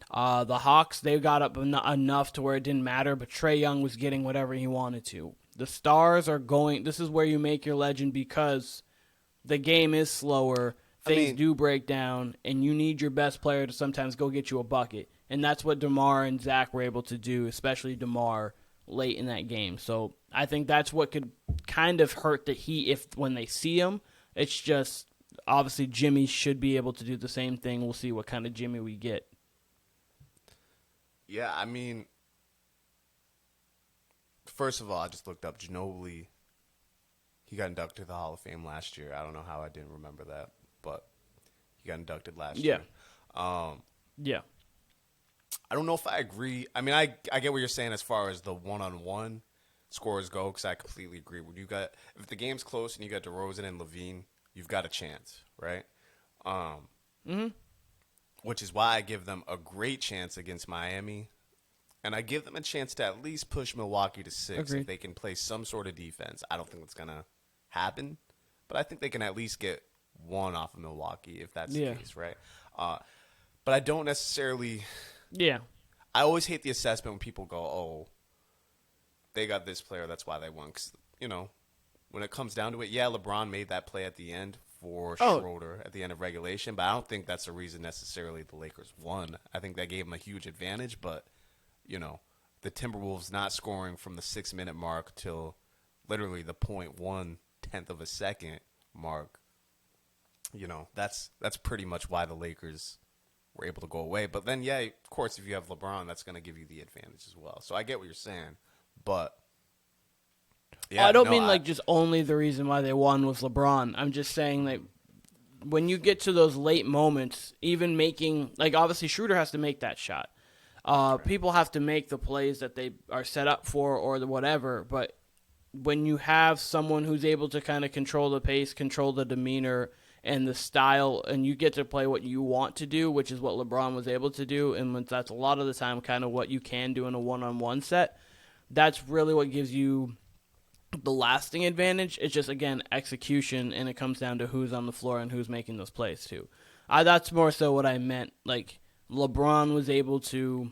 The Hawks, they got up enough to where it didn't matter, but Trae Young was getting whatever he wanted to. The Stars are going. This is where you make your legend because the game is slower. Things do break down, and you need your best player to sometimes go get you a bucket. And that's what DeMar and Zach were able to do, especially DeMar late in that game. So I think that's what could kind of hurt the Heat when they see him. It's just obviously Jimmy should be able to do the same thing. We'll see what kind of Jimmy we get. Yeah, I mean, first of all, I just looked up Ginobili. He got inducted to the Hall of Fame last year. I don't know how I didn't remember that, but he got inducted last year. Yeah. I don't know if I agree. I mean, I get what you're saying as far as the one-on-one scores go, because I completely agree. When if the game's close and you got DeRozan and Levine, you've got a chance, right? Which is why I give them a great chance against Miami. And I give them a chance to at least push Milwaukee to 6 if they can play some sort of defense. I don't think it's going to happen, but I think they can at least get one off of Milwaukee if that's the case, right? But I don't necessarily... Yeah. I always hate the assessment when people go, oh, they got this player, that's why they won. Because, when it comes down to it, yeah, LeBron made that play at the end for Schroeder at the end of regulation, but I don't think that's the reason necessarily the Lakers won. I think that gave them a huge advantage, but, the Timberwolves not scoring from the 6-minute mark till literally the 0.1 tenth of a second mark, that's pretty much why the Lakers were able to go away. But then, yeah, of course, if you have LeBron, that's going to give you the advantage as well. So I get what you're saying, but yeah, I don't mean like just only the reason why they won was LeBron. I'm just saying that when you get to those late moments, even making like obviously Schroeder has to make that shot. People have to make the plays that they are set up for or the whatever. But when you have someone who's able to kind of control the pace, control the demeanor and the style, and you get to play what you want to do, which is what LeBron was able to do, and that's a lot of the time kind of what you can do in a one-on-one set, that's really what gives you the lasting advantage. It's just, again, execution, and it comes down to who's on the floor and who's making those plays too. That's more so what I meant. Like, LeBron was able to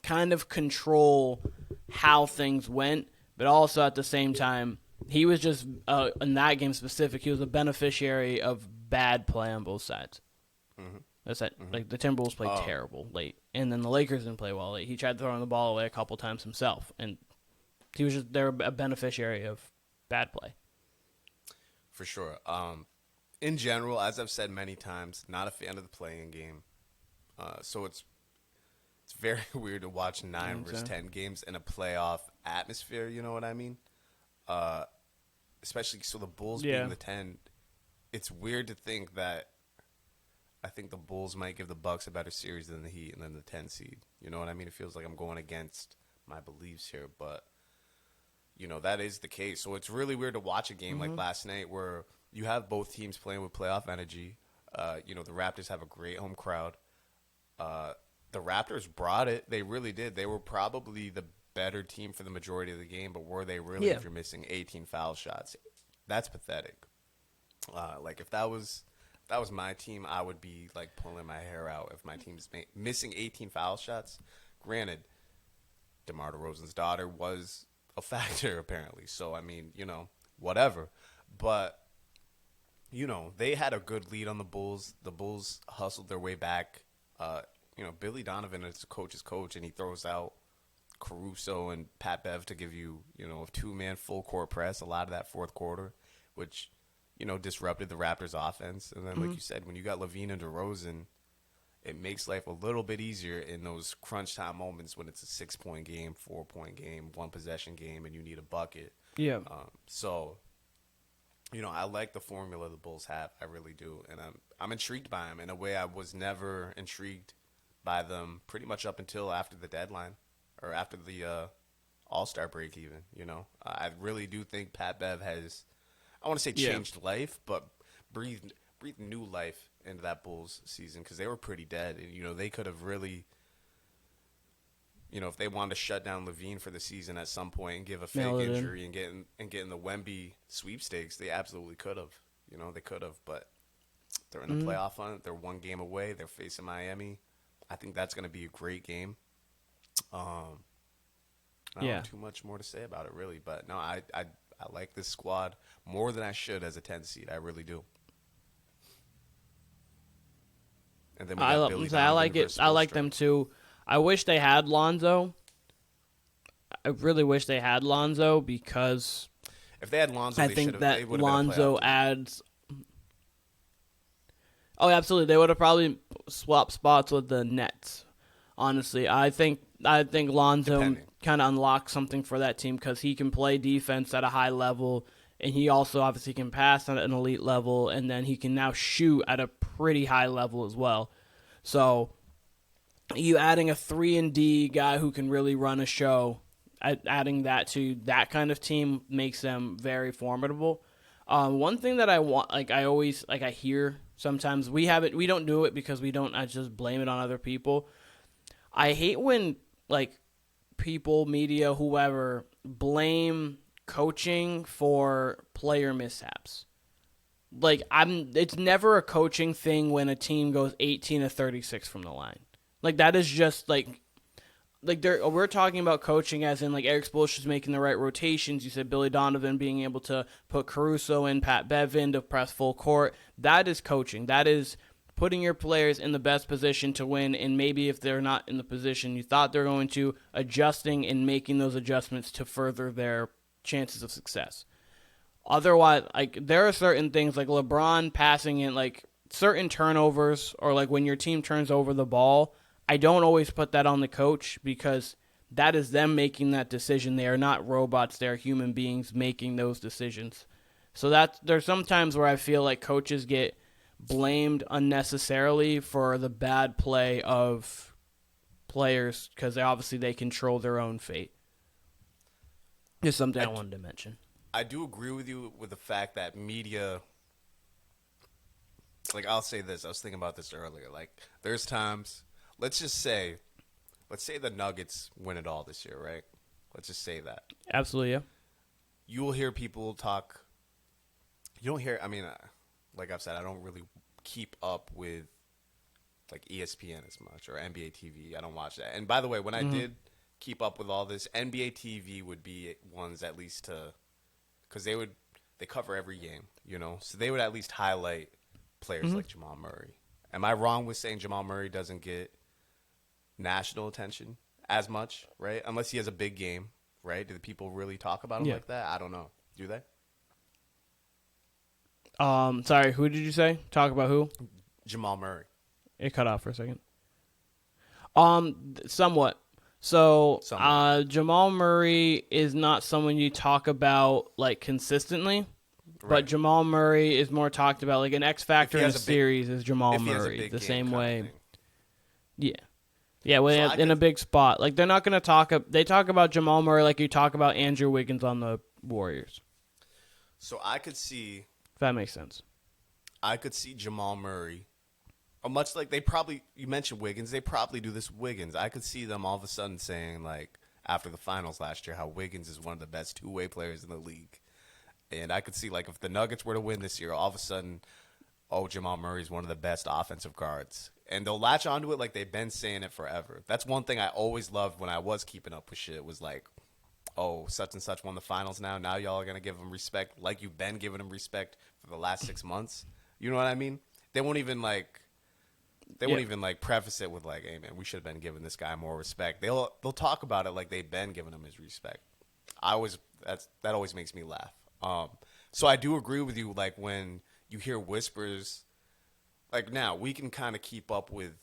kind of control how things went, but also at the same time, he was just, in that game specific, he was a beneficiary of bad play on both sides. Mm-hmm. That's it. Mm-hmm. Like, the Timberwolves played terrible late, and then the Lakers didn't play well late. He tried throwing the ball away a couple times himself, and he was just, they're a beneficiary of bad play. For sure. In general, as I've said many times, not a fan of the play-in game. So it's very weird to watch 9 versus 10 games in a playoff atmosphere, you know what I mean? Especially so the Bulls being the 10, it's weird to think that I think the Bulls might give the Bucks a better series than the Heat and then the 10 seed. You know what I mean? It feels like I'm going against my beliefs here, but you know, that is the case. So it's really weird to watch a game like last night where you have both teams playing with playoff energy. You know, the Raptors have a great home crowd. The Raptors brought it. They really did. They were probably the better team for the majority of the game, but were they really if you're missing 18 foul shots? That's pathetic. Like, if that was my team, I would be, like, pulling my hair out if my team's missing 18 foul shots. Granted, DeMar DeRozan's daughter was a factor, apparently. So, I mean, you know, whatever. But, you know, they had a good lead on the Bulls. The Bulls hustled their way back. You know, Billy Donovan is the coach's coach, and he throws out Caruso and Pat Bev to give you, you know, a 2-man full court press a lot of that fourth quarter, which, you know, disrupted the Raptors' offense. And then, like you said, when you got LaVine and DeRozan, it makes life a little bit easier in those crunch time moments when it's a 6-point game, 4-point game, 1-possession game, and you need a bucket. Yeah. So, you know, I like the formula the Bulls have. I really do. And I'm intrigued by them in a way I was never intrigued by them pretty much up until after the deadline or after the All-Star break even, you know. I really do think Pat Bev has, I want to say changed life, but breathed new life into that Bulls season because they were pretty dead. And, you know, they could have really, you know, if they wanted to shut down LaVine for the season at some point and give a fake injury and get in the Wemby sweepstakes, they absolutely could have. You know, they could have, but they're in the playoff hunt. They're 1 game away. They're facing Miami. I think that's going to be a great game. I don't have too much more to say about it, really. But, no, I like this squad more than I should as a 10 seed. I really do. And then I like it. I like them, too. I wish they had Lonzo. I really wish they had Lonzo because if they had Lonzo, I think that Lonzo adds. Oh, absolutely! They would have probably swapped spots with the Nets. Honestly, I think Lonzo kind of unlocks something for that team because he can play defense at a high level, and he also obviously can pass at an elite level, and then he can now shoot at a pretty high level as well. So, you adding a 3-and-D guy who can really run a show, adding that to that kind of team makes them very formidable. One thing that I want, I hear sometimes we don't do it because we don't. I just blame it on other people. I hate when people, media, whoever blame coaching for player mishaps. It's never a coaching thing when a team goes 18 of 36 from the line. That is just we're talking about coaching as in Eric Spoelstra's making the right rotations. You said Billy Donovan being able to put Caruso in, Pat Bev in to press full court. That is coaching. That is putting your players in the best position to win, and maybe if they're not in the position you thought they're going to, adjusting and making those adjustments to further their chances of success. Otherwise, there are certain things like LeBron passing in certain turnovers or like when your team turns over the ball, I don't always put that on the coach because that is them making that decision. They are not robots. They are human beings making those decisions. So there's some times where I feel like coaches get blamed unnecessarily for the bad play of players because obviously they control their own fate. Just something I wanted to mention. I do agree with you with the fact that media, like I'll say this, I was thinking about this earlier. Like there's times, let's say the Nuggets win it all this year, right? Let's just say that. Absolutely, yeah. You will hear people talk. You don't hear. I mean, like I've said, I don't really keep up with like ESPN as much or NBA TV. I don't watch that. And by the way, when I did keep up with all this, NBA TV would be ones at least to, because they cover every game, you know, so they would at least highlight players like Jamal Murray. Am I wrong with saying Jamal Murray doesn't get national attention as much, right? Unless he has a big game, right? Do the people really talk about him like that? I don't know. Do they? Sorry, who did you say? Talk about who? Jamal Murray. It cut off for a second. Somewhat. So, Jamal Murray is not someone you talk about like consistently, but Jamal Murray is more talked about like an X factor in a series is Jamal Murray the same way. Yeah. Yeah, well, in a big spot. Like they're not going to they talk about Jamal Murray like you talk about Andrew Wiggins on the Warriors. So I could see, if that makes sense. I could see Jamal Murray, or much like you mentioned Wiggins, they probably do this with Wiggins. I could see them all of a sudden saying, like, after the finals last year, how Wiggins is one of the best two-way players in the league. And I could see, like, if the Nuggets were to win this year, all of a sudden, Jamal Murray is one of the best offensive guards. And they'll latch onto it like they've been saying it forever. That's one thing I always loved when I was keeping up with shit was like, such and such won the finals now. Now y'all are going to give them respect like you've been giving them respect for the last 6 months. You know what I mean? They won't even preface it with like, hey man, we should have been giving this guy more respect. They'll talk about it like they've been giving him his respect. That always makes me laugh. So I do agree with you, like when you hear whispers, like now we can kind of keep up with,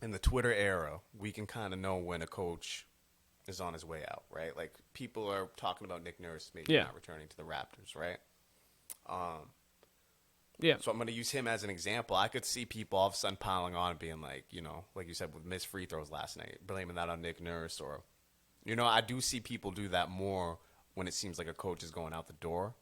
in the Twitter era, we can kind of know when a coach is on his way out, right? Like people are talking about Nick Nurse maybe not returning to the Raptors, right? So I'm going to use him as an example. I could see people all of a sudden piling on and being like, you know, like you said with missed free throws last night, blaming that on Nick Nurse, or, you know, I do see people do that more when it seems like a coach is going out the door,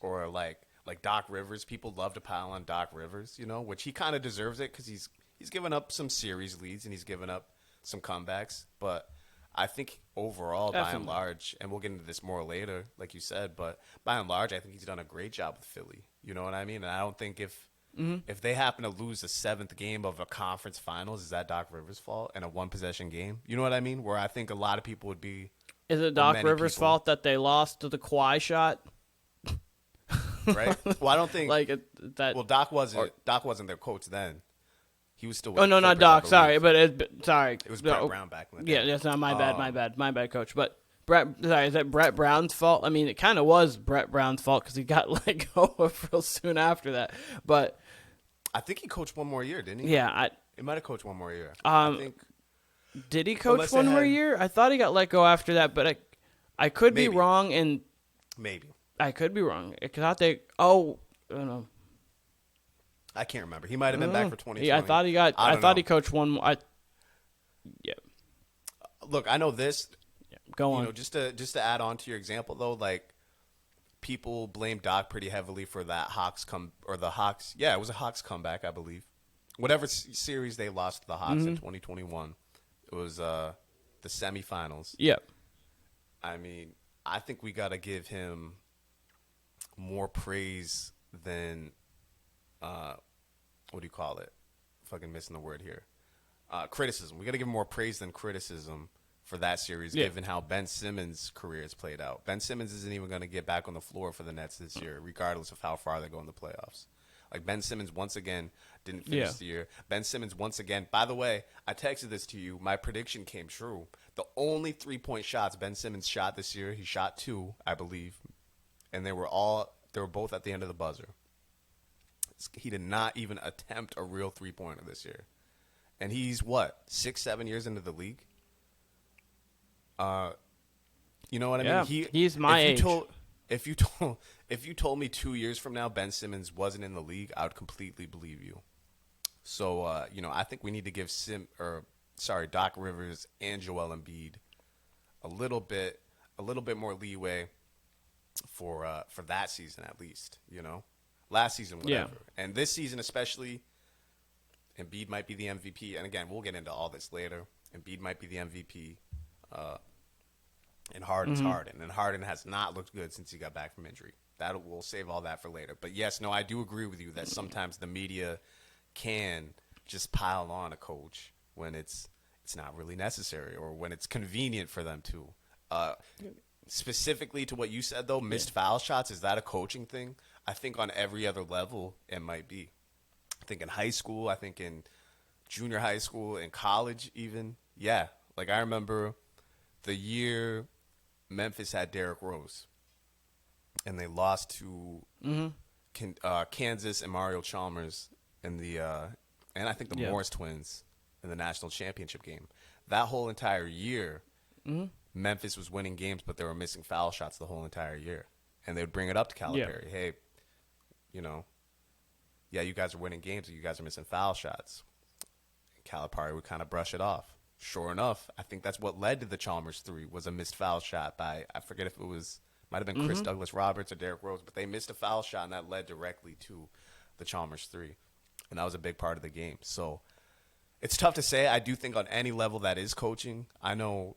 or like Doc Rivers. People love to pile on Doc Rivers, you know, which he kind of deserves it because he's given up some series leads and he's given up some comebacks. But I think overall, by and large, and we'll get into this more later, like you said, but by and large, I think he's done a great job with Philly. You know what I mean? And I don't think if they happen to lose the 7th game of a conference finals, is that Doc Rivers' fault in a one-possession game? You know what I mean? Where I think a lot of people would be. Is it Doc Rivers' fault that they lost to the Kawhi shot? Right. Well, I don't think that. Well, Doc wasn't their coach then. He was still. With no, not Doc. Sorry, sorry. It was Brett Brown back then. Yeah, that's not my bad, coach. But is that Brett Brown's fault? I mean, it kind of was Brett Brown's fault because he got let go real soon after that. But I think he coached one more year, didn't he? Yeah, he might have coached one more year. I think. Did he coach one more year? I thought he got let go after that, but I could be wrong. And maybe I could be wrong. I thought they. I don't know. I can't remember. He might have been back for 2020. Yeah, I thought he got. I thought he coached one more. Yeah. Look, I know this. Yeah, go on. You know, just to add on to your example though, like people blame Doc pretty heavily for that Hawks. Yeah, it was a Hawks comeback, I believe. Whatever series they lost to the Hawks in 2021, it was the semifinals. Yep. I mean, I think we got to give him more praise than what do you call it? Fucking missing the word here. Criticism. We got to give him more praise than criticism for that series, given how Ben Simmons' career has played out. Ben Simmons isn't even going to get back on the floor for the Nets this year, regardless of how far they go in the playoffs. Like, Ben Simmons, once again, didn't finish the year. Ben Simmons, once again, by the way, I texted this to you. My prediction came true. The only three-point shots Ben Simmons shot this year, he shot 2, I believe, and they were both at the end of the buzzer. He did not even attempt a real 3-pointer this year. And he's, what, 6-7 years into the league? You know what I mean? He's my age. If you told me 2 years from now Ben Simmons wasn't in the league, I would completely believe you. So, I think we need to give Doc Rivers and Joel Embiid a little bit more leeway for that season at least, Last season, whatever. Yeah. And this season especially, Embiid might be the MVP. And again, we'll get into all this later. Embiid might be the MVP. And Harden's Harden. And Harden has not looked good since he got back from injury. We'll save all that for later. But yes, I do agree with you that sometimes the media can just pile on a coach when it's not really necessary or when it's convenient for them to. Specifically to what you said, though, missed foul shots, is that a coaching thing? I think on every other level it might be. I think in high school, I think in junior high school, in college even. Yeah, like I remember the year Memphis had Derrick Rose and they lost to Kansas and Mario Chalmers in the and I think the Morris twins in the national championship game. That whole entire year, Memphis was winning games, but they were missing foul shots the whole entire year. And they would bring it up to Calipari. Hey, you guys are winning games, but you guys are missing foul shots. And Calipari would kind of brush it off. Sure enough, I think that's what led to the Chalmers 3 was a missed foul shot by, I forget if it might have been Chris Douglas Roberts or Derrick Rose, but they missed a foul shot, and that led directly to the Chalmers 3. And that was a big part of the game. So it's tough to say. I do think on any level that is coaching. I know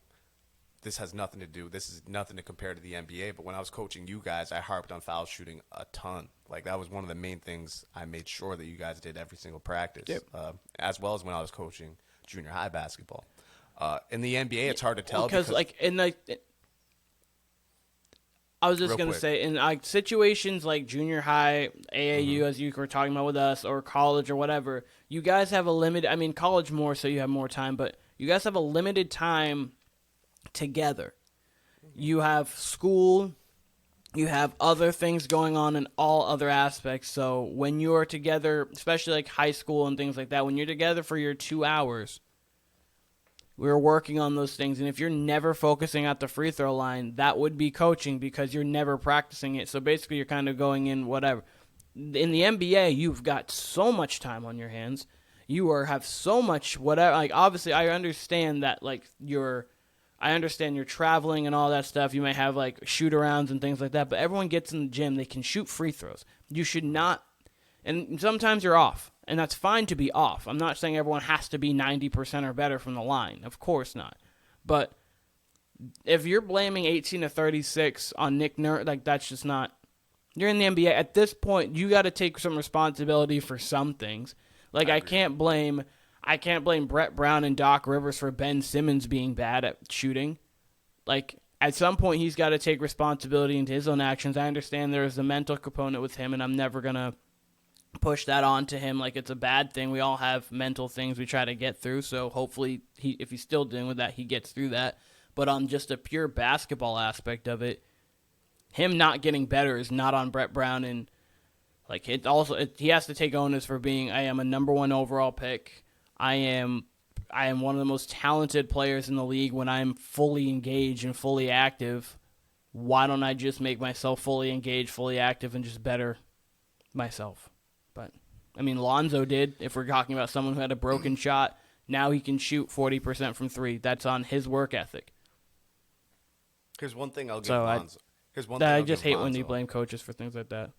this has nothing to do. This is nothing to compare to the NBA. But when I was coaching you guys, I harped on foul shooting a ton. Like that was one of the main things I made sure that you guys did every single practice, as well as when I was coaching junior high basketball. In the NBA, it's hard to tell because I was just going to say, in situations like junior high, AAU, as you were talking about with us, or college or whatever, you guys have a limited, college more so you have more time, but you guys have a limited time together. You have school, you have other things going on in all other aspects, so when you're together, especially like high school and things like that, when you're together for your 2 hours, we're working on those things, and if you're never focusing at the free throw line, that would be coaching because you're never practicing it. So basically, you're kind of going in whatever. In the NBA, you've got so much time on your hands. You have so much whatever. Like obviously, I understand that. I understand you're traveling and all that stuff. You may have like shoot arounds and things like that. But everyone gets in the gym. They can shoot free throws. You should not. And sometimes you're off. And that's fine to be off. I'm not saying everyone has to be 90% or better from the line. Of course not. But if you're blaming 18 to 36 on Nick Nurse, that's just not. You're in the NBA. At this point, you got to take some responsibility for some things. I can't blame Brett Brown and Doc Rivers for Ben Simmons being bad at shooting. At some point, he's got to take responsibility into his own actions. I understand there's a mental component with him, and I'm never going to push that on to him like it's a bad thing. We all have mental things we try to get through, so hopefully if he's still dealing with that, he gets through that. But on just a pure basketball aspect of it, him not getting better is not on Brett Brown, and he has to take onus for being, I am a number 1 overall pick. I am one of the most talented players in the league when I'm fully engaged and fully active. Why don't I just make myself fully engaged, fully active, and just better myself? But, Lonzo did. If we're talking about someone who had a broken shot, now he can shoot 40% from 3. That's on his work ethic. Here's one thing I'll give Lonzo. I just hate when you blame coaches for things like that.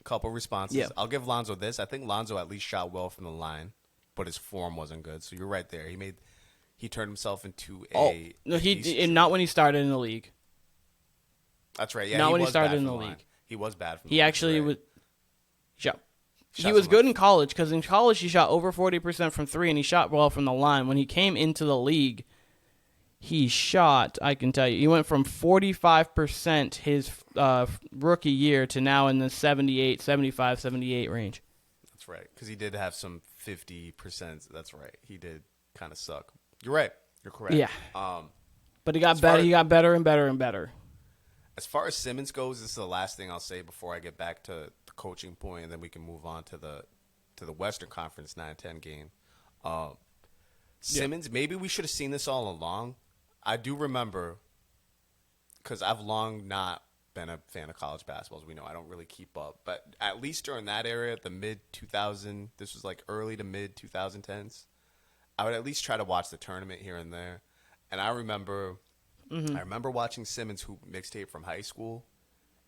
Couple responses. Yeah. I'll give Lonzo this. I think Lonzo at least shot well from the line, but his form wasn't good. So you're right there. He turned himself into a. No, not when he started in the league. That's right. Yeah, not when he started in the league. He was bad from. He actually was. He was good in college because in college he shot over 40% from 3 and he shot well from the line. When he came into the league, he shot, I can tell you, he went from 45% his rookie year to now in the 78, 75, 78 range. That's right, because he did have some 50%. That's right. He did kind of suck. You're right. You're correct. Yeah. But he got better. He got better and better and better. As far as Simmons goes, this is the last thing I'll say before I get back to the coaching point, and then we can move on to the Western Conference 9-10 game. Simmons, maybe we should have seen this all along. I do remember, because I've long not been a fan of college basketball, as we know. I don't really keep up. But at least during that era, the mid-2000, this was like early to mid-2010s, I would at least try to watch the tournament here and there. And I remember watching Simmons hoop mixtape from high school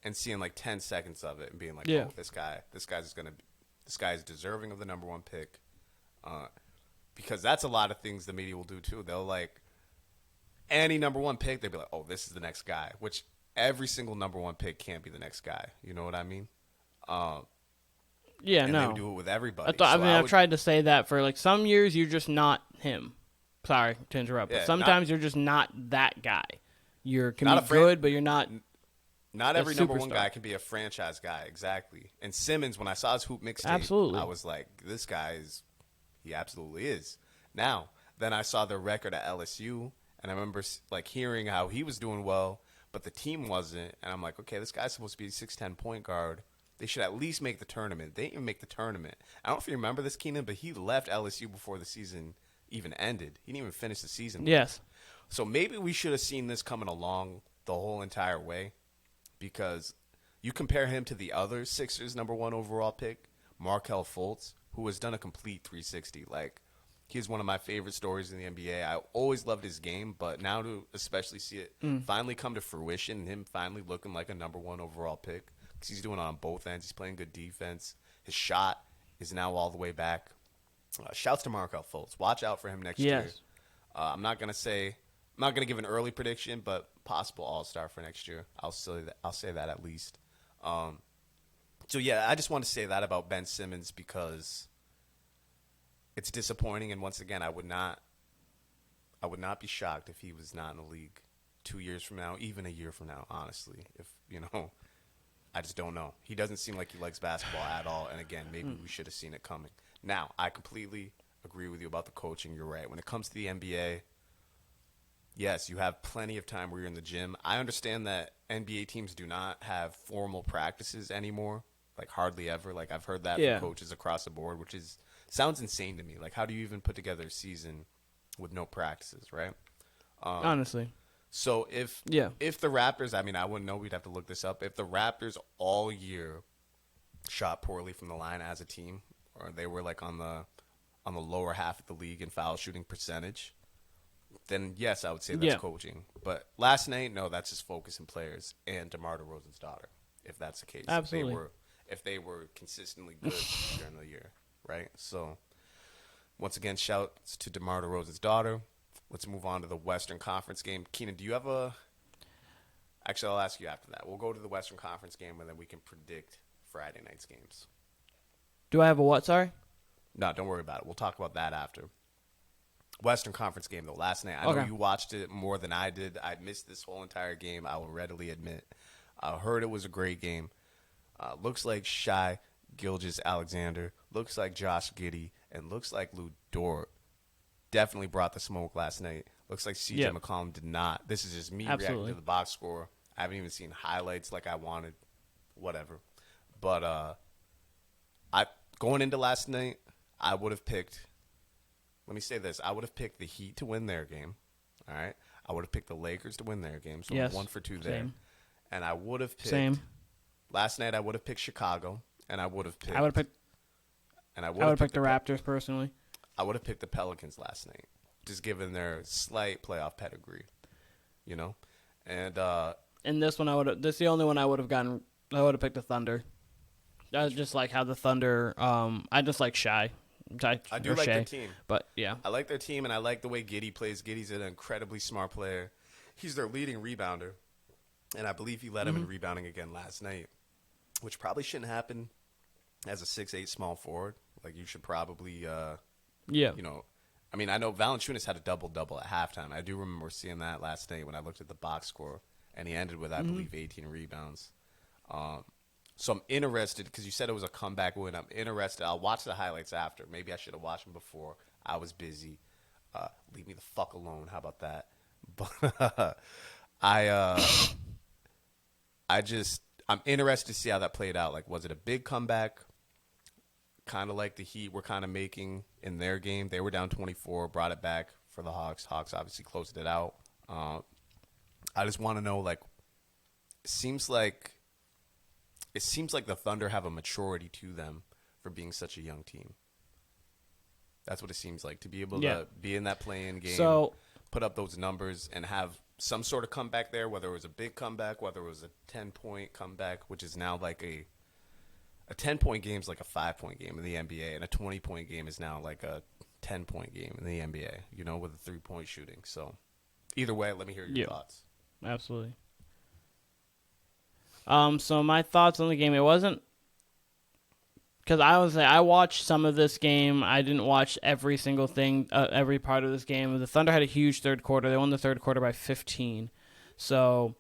and seeing like 10 seconds of it and being like, oh, this guy's deserving of the number one pick. Because that's a lot of things the media will do too. They'll like any number one pick, they'll be like, oh, this is the next guy, which every single number one pick can't be the next guy. You know what I mean? Yeah, and no. They would do it with everybody. I've tried to say that for like some years you're just not him. Sorry to interrupt, but sometimes you're just not that guy. You can be good, but you're not. Not every number one guy can be a franchise guy, exactly. And Simmons, when I saw his hoop mixtape, I was like, this guy he absolutely is. Now, then I saw the record at LSU, and I remember like hearing how he was doing well, but the team wasn't. And I'm like, okay, this guy's supposed to be a 6'10" point guard. They should at least make the tournament. They didn't even make the tournament. I don't know if you remember this, Keenan, but he left LSU before the season even ended. He didn't even finish the season. Yes. So maybe we should have seen this coming along the whole entire way, because you compare him to the other Sixers number one overall pick, Markelle Fultz, who has done a complete 360. Like, he's one of my favorite stories in the NBA. I always loved his game, but now to especially see it finally come to fruition, and him finally looking like a number one overall pick, because he's doing it on both ends. He's playing good defense. His shot is now all the way back. Shouts to Markelle Fultz. Watch out for him next year. I'm not gonna give an early prediction, but possible All-Star for next year. I'll say that at least. So yeah, I just want to say that about Ben Simmons, because it's disappointing, and once again, I would not be shocked if he was not in the league 2 years from now, even a year from now. Honestly, if I just don't know. He doesn't seem like he likes basketball at all, and again, maybe we should have seen it coming. Now, I completely agree with you about the coaching. You're right. When it comes to the NBA, yes, you have plenty of time where you're in the gym. I understand that NBA teams do not have formal practices anymore, like hardly ever. Like, I've heard that from coaches across the board, which sounds insane to me. Like, how do you even put together a season with no practices, right? Honestly. So if the Raptors, I mean, I wouldn't know. We'd have to look this up. If the Raptors all year shot poorly from the line as a team, or they were like on the lower half of the league in foul shooting percentage, then yes, I would say that's coaching. But last night, no, that's just focus and players and DeMar DeRozan's daughter, if that's the case. Absolutely. If they were consistently good during the year, right? So once again, shouts to DeMar DeRozan's daughter. Let's move on to the Western Conference game. Keenan, do you have Actually, I'll ask you after that. We'll go to the Western Conference game, and then we can predict Friday night's games. Do I have a what, sorry? No, don't worry about it. We'll talk about that after. Western Conference game, though, last night. I know you watched it more than I did. I missed this whole entire game, I will readily admit. I heard it was a great game. Looks like Shai Gilgeous-Alexander, looks like Josh Giddey, and looks like Lou Dort definitely brought the smoke last night. Looks like CJ McCollum did not. This is just me reacting to the box score. I haven't even seen highlights like I wanted. Whatever. But going into last night, I would have picked, let me say this, I would have picked the Heat to win their game. All right? I would have picked the Lakers to win their game. So I'm 1 for 2 there. Same. And I would have picked, last night I would have picked Chicago, and I would have picked, I would have picked the Raptors personally. I would have picked the Pelicans last night, just given their slight playoff pedigree, And this one, this is the only one I would have gotten. I would have picked the Thunder. I just like how the Thunder. I just like Shai. I do like their team, but yeah, I like their team, and I like the way Giddey plays. Giddey's an incredibly smart player. He's their leading rebounder, and I believe he led him in rebounding again last night, which probably shouldn't happen as a 6'8" small forward. Like, you should probably. I mean, I know Valanciunas had a double-double at halftime. I do remember seeing that last night when I looked at the box score, and he ended with, I believe, 18 rebounds. So I'm interested, because you said it was a comeback win. I'm interested. I'll watch the highlights after. Maybe I should have watched them before. I was busy. Leave me the fuck alone. How about that? But I'm interested to see how that played out. Like, was it a big comeback? Kind of like the Heat were kind of making in their game. They were down 24, brought it back for the Hawks. Hawks obviously closed it out. I just want to know, like, it seems like the Thunder have a maturity to them for being such a young team. That's what it seems like, to be able to be in that play-in game, put up those numbers, and have some sort of comeback there, whether it was a big comeback, whether it was a 10-point comeback, which is now like a 10-point game is like a 5-point game in the NBA, and a 20-point game is now like a 10-point game in the NBA, you know, with a 3-point shooting. So either way, let me hear your thoughts. Absolutely. So my thoughts on the game, it wasn't, because I watched some of this game. I didn't watch every single thing, every part of this game. The Thunder had a huge third quarter. They won the third quarter by 15. So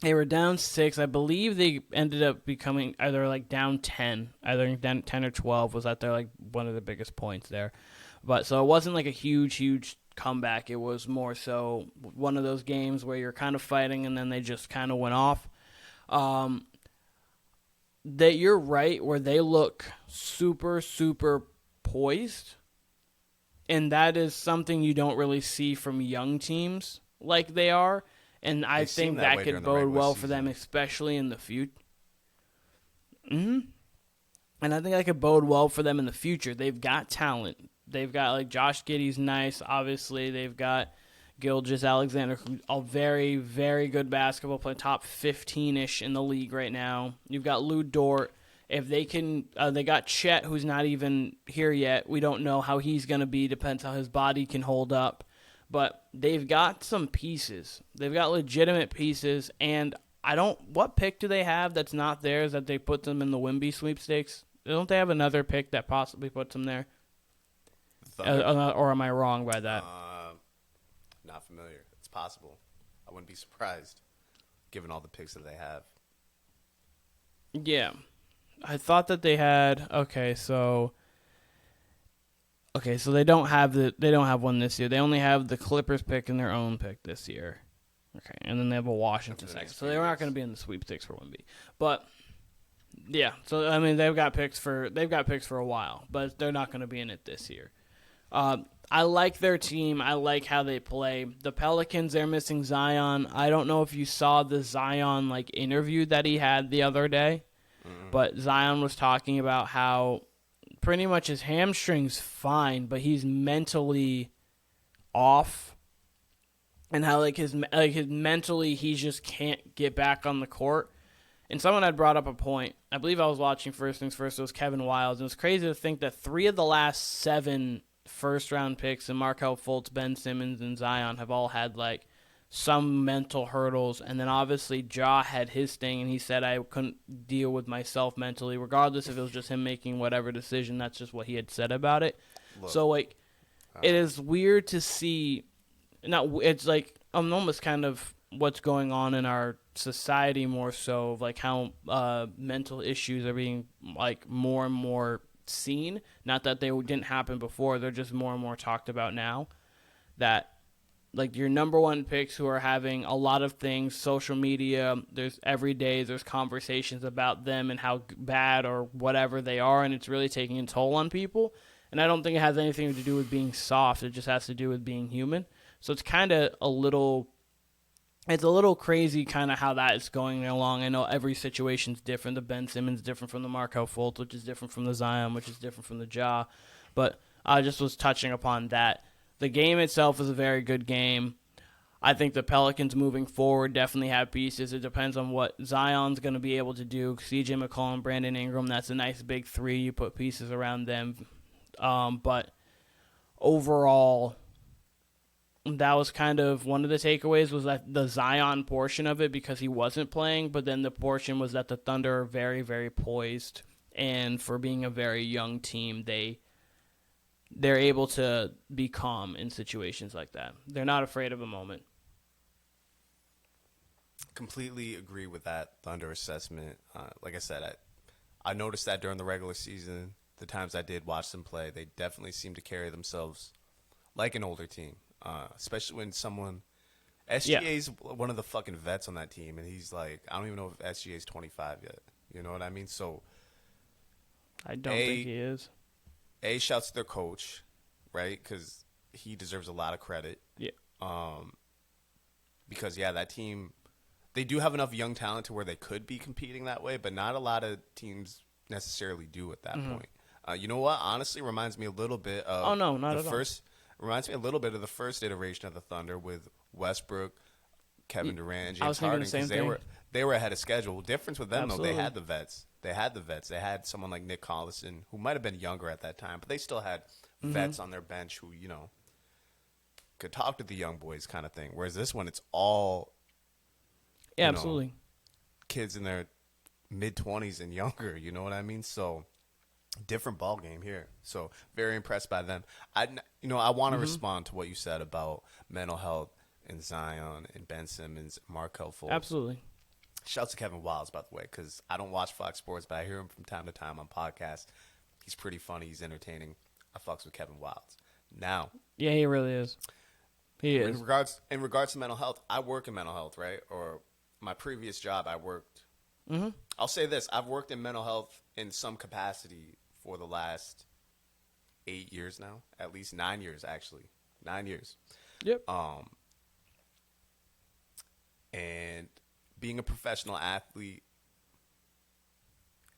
they were down 6. I believe they ended up becoming either like down 10, either down 10 or 12 was at their like one of the biggest points there. But so it wasn't like a huge comeback. It was more so one of those games where you're kind of fighting and then they just kind of went off. That you're right, where they look super poised, and that is something you don't really see from young teams like they are, and I think that could bode well for them, especially in the future. And I think that could bode well for them in the future. They've got talent. They've got, like, Josh Giddey's nice, obviously. They've got Gilgeous-Alexander, a very, very good basketball player, top 15-ish in the league right now. You've got Lou Dort. If they can, they got Chet, who's not even here yet. We don't know how he's going to be. Depends how his body can hold up. But they've got some pieces. They've got legitimate pieces. And what pick do they have that's not theirs that they put them in the Wemby sweepstakes? Don't they have another pick that possibly puts them there? Or am I wrong by that? Not familiar. It's possible. I wouldn't be surprised, given all the picks that they have. Yeah, I thought that they had. So they don't have one this year. They only have the Clippers pick and their own pick this year. Okay, and then they have a Washington second. So they're not going to be in the sweepstakes for Wemby. But yeah, so I mean they've got picks for a while, but they're not going to be in it this year. I like their team. I like how they play. The Pelicans, they're missing Zion. I don't know if you saw the Zion interview that he had the other day, but Zion was talking about how pretty much his hamstring's fine, but he's mentally off, and how his mentally he just can't get back on the court. And someone had brought up a point. I believe I was watching First Things First. It was Kevin Wiles. And it was crazy to think that 3 of the last 7 first-round picks, and Markelle Fultz, Ben Simmons, and Zion have all had some mental hurdles. And then obviously Ja had his thing, and he said, I couldn't deal with myself mentally, regardless if it was just him making whatever decision. That's just what he had said about it. Look, so it is weird to see. It's almost kind of what's going on in our society, more so of how mental issues are being more and more seen. Not that they didn't happen before, they're just more and more talked about now. That your number one picks who are having a lot of things, social media, there's every day there's conversations about them and how bad or whatever they are, and it's really taking a toll on people. And I don't think it has anything to do with being soft, it just has to do with being human. So it's kind of a little crazy kind of how that is going along. I know every situation's different. The Ben Simmons different from the Markelle Fultz, which is different from the Zion, which is different from the Ja. But I just was touching upon that. The game itself is a very good game. I think the Pelicans moving forward definitely have pieces. It depends on what Zion's going to be able to do. CJ McCollum, Brandon Ingram, that's a nice big 3. You put pieces around them. But overall, that was kind of one of the takeaways, was that the Zion portion of it, because he wasn't playing, but then the portion was that the Thunder are very, very poised, and for being a very young team, they're able to be calm in situations like that. They're not afraid of a moment. Completely agree with that Thunder assessment. Like I said, I noticed that during the regular season, the times I did watch them play, they definitely seem to carry themselves like an older team. Especially when someone Yeah, SGA's one of the fucking vets on that team, and he's like, I don't even know if SGA's 25 yet. You know what I mean? So, I don't think A, he is. A shouts to their coach, right? Because he deserves a lot of credit. Yeah. Because, yeah, that team, they do have enough young talent to where they could be competing that way, but not a lot of teams necessarily do at that point. You know what? Honestly, reminds me a little bit of Oh no, not the at all. first. Reminds me a little bit of the first iteration of the Thunder with Westbrook, Kevin Durant, I was James thinking Harden, the same because thing. they were ahead of schedule. Difference with them though, they Absolutely. had the vets. They had someone like Nick Collison, who might have been younger at that time, but they still had vets on their bench who could talk to the young boys, kind of thing. Whereas this one, it's all Yeah, you know, absolutely. kids in their mid-20s and younger. You know what I mean? So different ball game here. So very impressed by them. I want to respond to what you said about mental health and Zion and Ben Simmons, Markelle Fultz. Absolutely. Shouts to Kevin Wiles, by the way, because I don't watch Fox Sports, but I hear him from time to time on podcasts. He's pretty funny. He's entertaining. I fucks with Kevin Wiles. Now, Yeah, he really is. He is. in regards to mental health, I work in mental health, right? Or my previous job, I worked. I'll say this: I've worked in mental health in some capacity for the last 8 years now, at least 9 years, actually, 9 years. Yep. And being a professional athlete,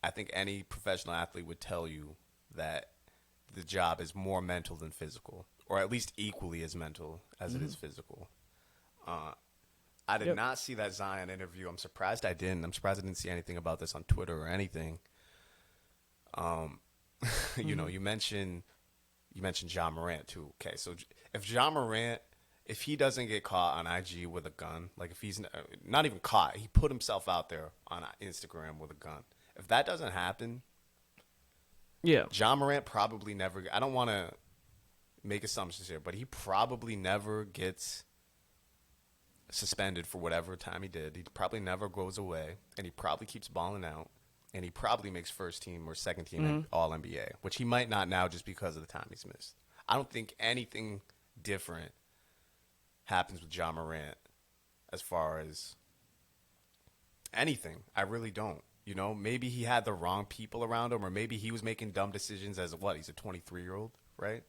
I think any professional athlete would tell you that the job is more mental than physical, or at least equally as mental as it is physical. I did not see that Zion interview. I'm surprised I didn't. I'm surprised I didn't see anything about this on Twitter or anything. You mentioned Ja Morant too. Okay, so if Ja Morant, if he doesn't get caught on IG with a gun, like if he's not even caught, he put himself out there on Instagram with a gun. If that doesn't happen, Yeah. Ja Morant probably never. I don't want to make assumptions here, but he probably never gets suspended for whatever time he did. He probably never goes away, and he probably keeps balling out, and he probably makes first team or second team All NBA, which he might not now just because of the time he's missed. I don't think anything different happens with Ja Morant as far as anything. I really don't. Maybe he had the wrong people around him, or maybe he was making dumb decisions as he's a 23-year-old, right?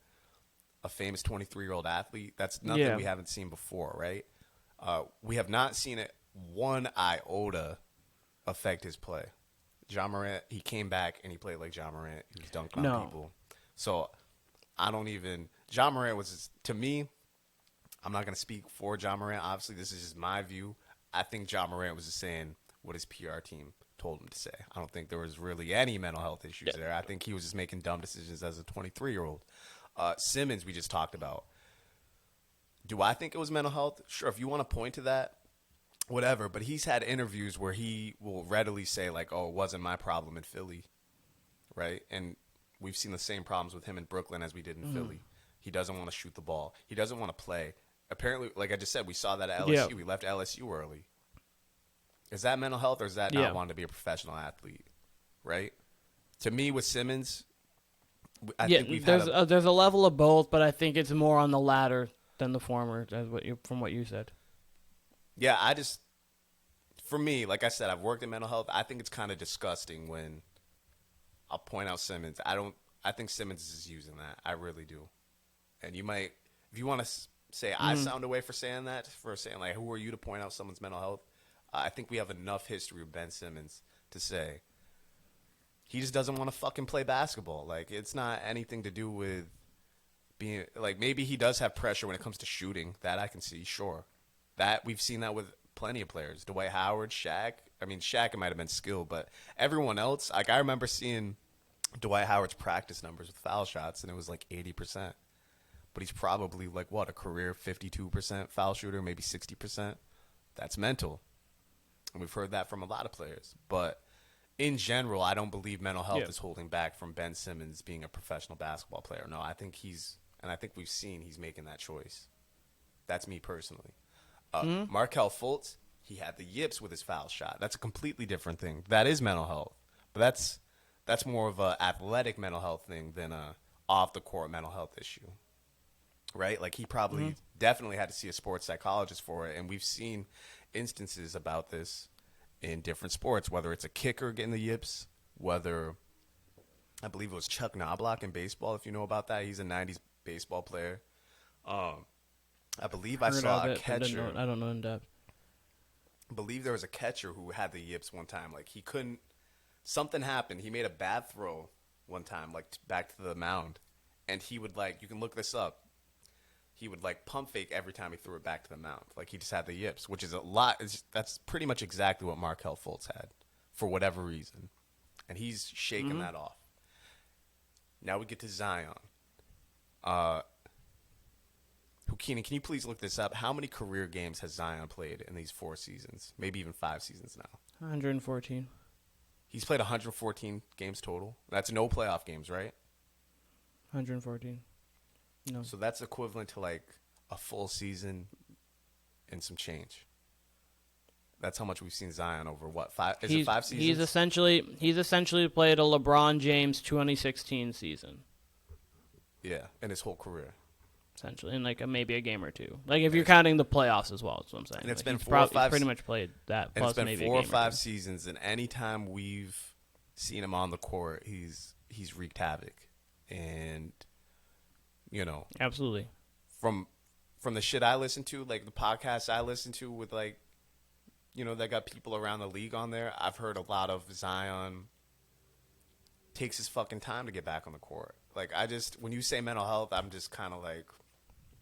A famous 23-year-old athlete. That's nothing we haven't seen before, right? We have not seen it one iota affect his play. Ja Morant, he came back and he played like Ja Morant. He was dunking on people. So Ja Morant was, to me, I'm not going to speak for Ja Morant. Obviously, this is just my view. I think Ja Morant was just saying what his PR team told him to say. I don't think there was really any mental health issues there. I think he was just making dumb decisions as a 23-year-old. Simmons, we just talked about. Do I think it was mental health? Sure, if you want to point to that, whatever. But he's had interviews where he will readily say, like, oh, it wasn't my problem in Philly, right? And we've seen the same problems with him in Brooklyn as we did in Philly. He doesn't want to shoot the ball. He doesn't want to play. Apparently, like I just said, we saw that at LSU. Yeah. We left LSU early. Is that mental health, or is that not wanting to be a professional athlete, right? To me, with Simmons, I think we've there's a level of both, but I think it's more on the latter than the former, from what you said. Yeah, for me, like I said, I've worked in mental health. I think it's kind of disgusting when I'll point out Simmons. I think Simmons is using that. I really do. And you might, if you want to say I sound away for saying that, for saying like, who are you to point out someone's mental health? I think we have enough history with Ben Simmons to say he just doesn't want to fucking play basketball. Like, it's not anything to do with being, like, maybe he does have pressure when it comes to shooting. That I can see, sure. That we've seen that with plenty of players. Dwight Howard, Shaq. I mean, Shaq, it might have been skill, but everyone else, like, I remember seeing Dwight Howard's practice numbers with foul shots, and it was like 80%. But he's probably, like, a career 52% foul shooter, maybe 60%. That's mental. And we've heard that from a lot of players. But in general, I don't believe mental health is holding back from Ben Simmons being a professional basketball player. No, I think I think we've seen he's making that choice. That's me personally. Markelle Fultz, he had the yips with his foul shot. That's a completely different thing. That is mental health. But that's more of a athletic mental health thing than a off-the-court mental health issue. right? Like he probably definitely had to see a sports psychologist for it. And we've seen instances about this in different sports, whether it's a kicker getting the yips, whether I believe it was Chuck Knobloch in baseball, if you know about that. He's a 90s baseball player. I believe I saw a catcher. I don't know in depth. I believe there was a catcher who had the yips one time. Like he couldn't, something happened. He made a bad throw one time, like back to the mound. And he would you can look this up. He would pump fake every time he threw it back to the mound. Like he just had the yips, which is a lot. That's pretty much exactly what Markelle Fultz had for whatever reason. And he's shaking that off. Now we get to Zion. Keenan, can you please look this up? How many career games has Zion played in these 4 seasons? Maybe even 5 seasons now. 114. He's played 114 games total. That's no playoff games, right? 114. No. So that's equivalent to a full season and some change. That's how much we've seen Zion over what? 5? Is it 5 seasons? He's essentially played a LeBron James 2016 season. Yeah, in his whole career. Essentially, in maybe a game or two. If you're counting the playoffs as well, that's what I'm saying. And it's been 4 or 5. He's pretty much played that. And Plus it's been maybe 4 a or game 5 two. seasons, and anytime we've seen him on the court, he's wreaked havoc. And Absolutely. From the shit I listen to, the podcasts I listen to with that got people around the league on there, I've heard a lot of Zion takes his fucking time to get back on the court. When you say mental health, I'm just kind of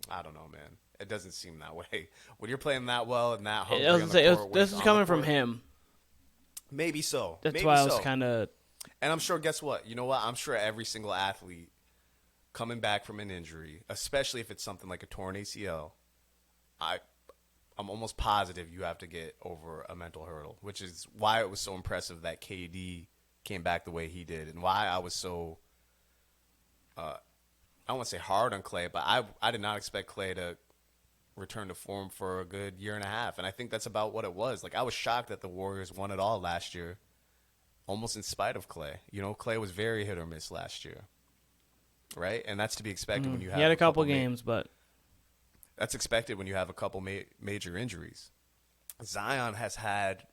I don't know, man. It doesn't seem that way. When you're playing that well and that hungry on the court, this is coming from him. Maybe so. That's Maybe why so. I was kind of. And I'm sure, guess what? You know what? I'm sure every single athlete coming back from an injury, especially if it's something like a torn ACL, I'm almost positive you have to get over a mental hurdle, which is why it was so impressive that KD came back the way he did, and why I was so, I don't want to say hard on Klay, but I did not expect Klay to return to form for a good year and a half, and I think that's about what it was. I was shocked that the Warriors won it all last year, almost in spite of Klay. Klay was very hit or miss last year, right? And that's to be expected when you have. He had a couple games, but that's expected when you have a couple major injuries. Zion has had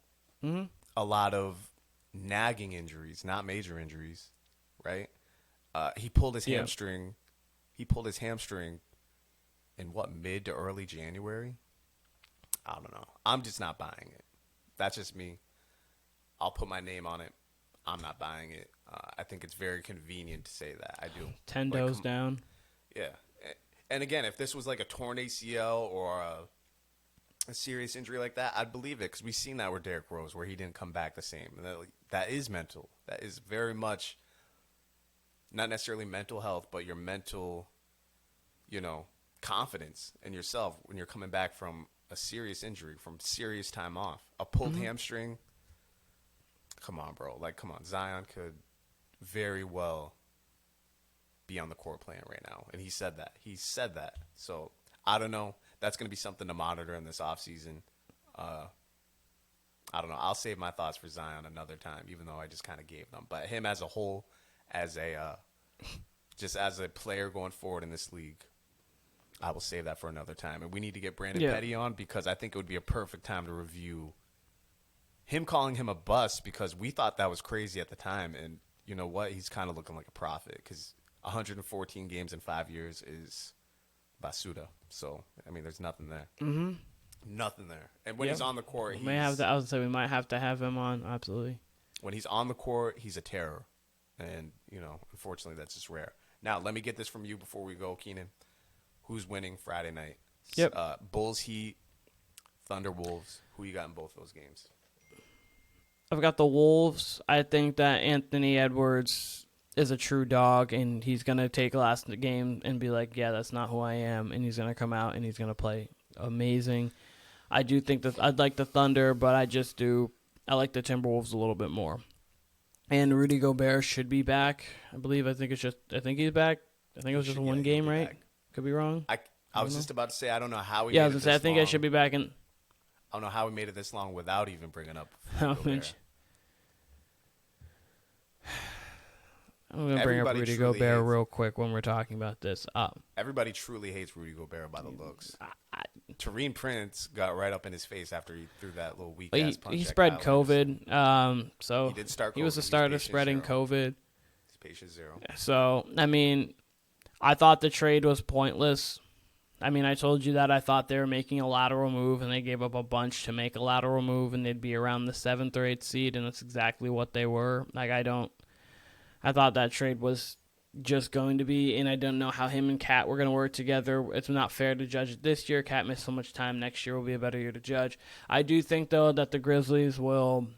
a lot of nagging injuries, not major injuries, right? He pulled his hamstring. He pulled his hamstring in mid to early January? I don't know. I'm just not buying it. That's just me. I'll put my name on it. I'm not buying it. I think it's very convenient to say that. I do. 10 toes down. Yeah. And again, if this was a torn ACL or a serious injury like that, I'd believe it, because we've seen that with Derrick Rose, where he didn't come back the same. And that is mental. That is very much not necessarily mental health, but your mental, confidence in yourself when you're coming back from a serious injury, from serious time off. A pulled hamstring. Come on, bro. Come on. Zion could very well be on the court playing right now. And he said that. So, I don't know. That's going to be something to monitor in this offseason. I don't know. I'll save my thoughts for Zion another time, even though I just kind of gave them. But him as a whole, just as a player going forward in this league, I will save that for another time. And we need to get Brandon Petty on, because I think it would be a perfect time to review him calling him a bust, because we thought that was crazy at the time. And you know what? He's kind of looking like a prophet, because 114 games in 5 years is basuda. So, there's nothing there. Mm-hmm. Nothing there. And when he's on the court, we might have to have him on. Absolutely. When he's on the court, he's a terror. And, unfortunately, that's just rare. Now, let me get this from you before we go, Keenan. Who's winning Friday night? Yep. Bulls, Heat, Thunder, Wolves. Who you got in both those games? I've got the Wolves. I think that Anthony Edwards is a true dog, and he's going to take last game and be like, yeah, that's not who I am, and he's going to come out and he's going to play amazing. I do think that I'd like the Thunder, but I like the Timberwolves a little bit more. And Rudy Gobert should be back. I think he's back. I think it was just one game, right? Back. Could be wrong. I was just about to say, I don't know how we I was going to say, I think I should be back in. I don't know how we made it this long without even bringing up I'm going to bring up Rudy Gobert real quick when we're talking about this. Everybody truly hates Rudy Gobert by the looks. Tareem Prince got right up in his face after he threw that little weak-ass punch. He spread COVID, so he did start COVID. He was the starter spreading COVID. He's patient zero. So, I mean, I thought the trade was pointless. I mean, I told you that I thought they were making a lateral move, and they gave up a bunch to make a lateral move, and they'd be around the 7th or 8th seed, and that's exactly what they were. I thought that trade was just going to be, and I don't know how him and Cat were going to work together. It's not fair to judge it this year. Cat missed so much time. Next year will be a better year to judge. I do think, though, that the Grizzlies will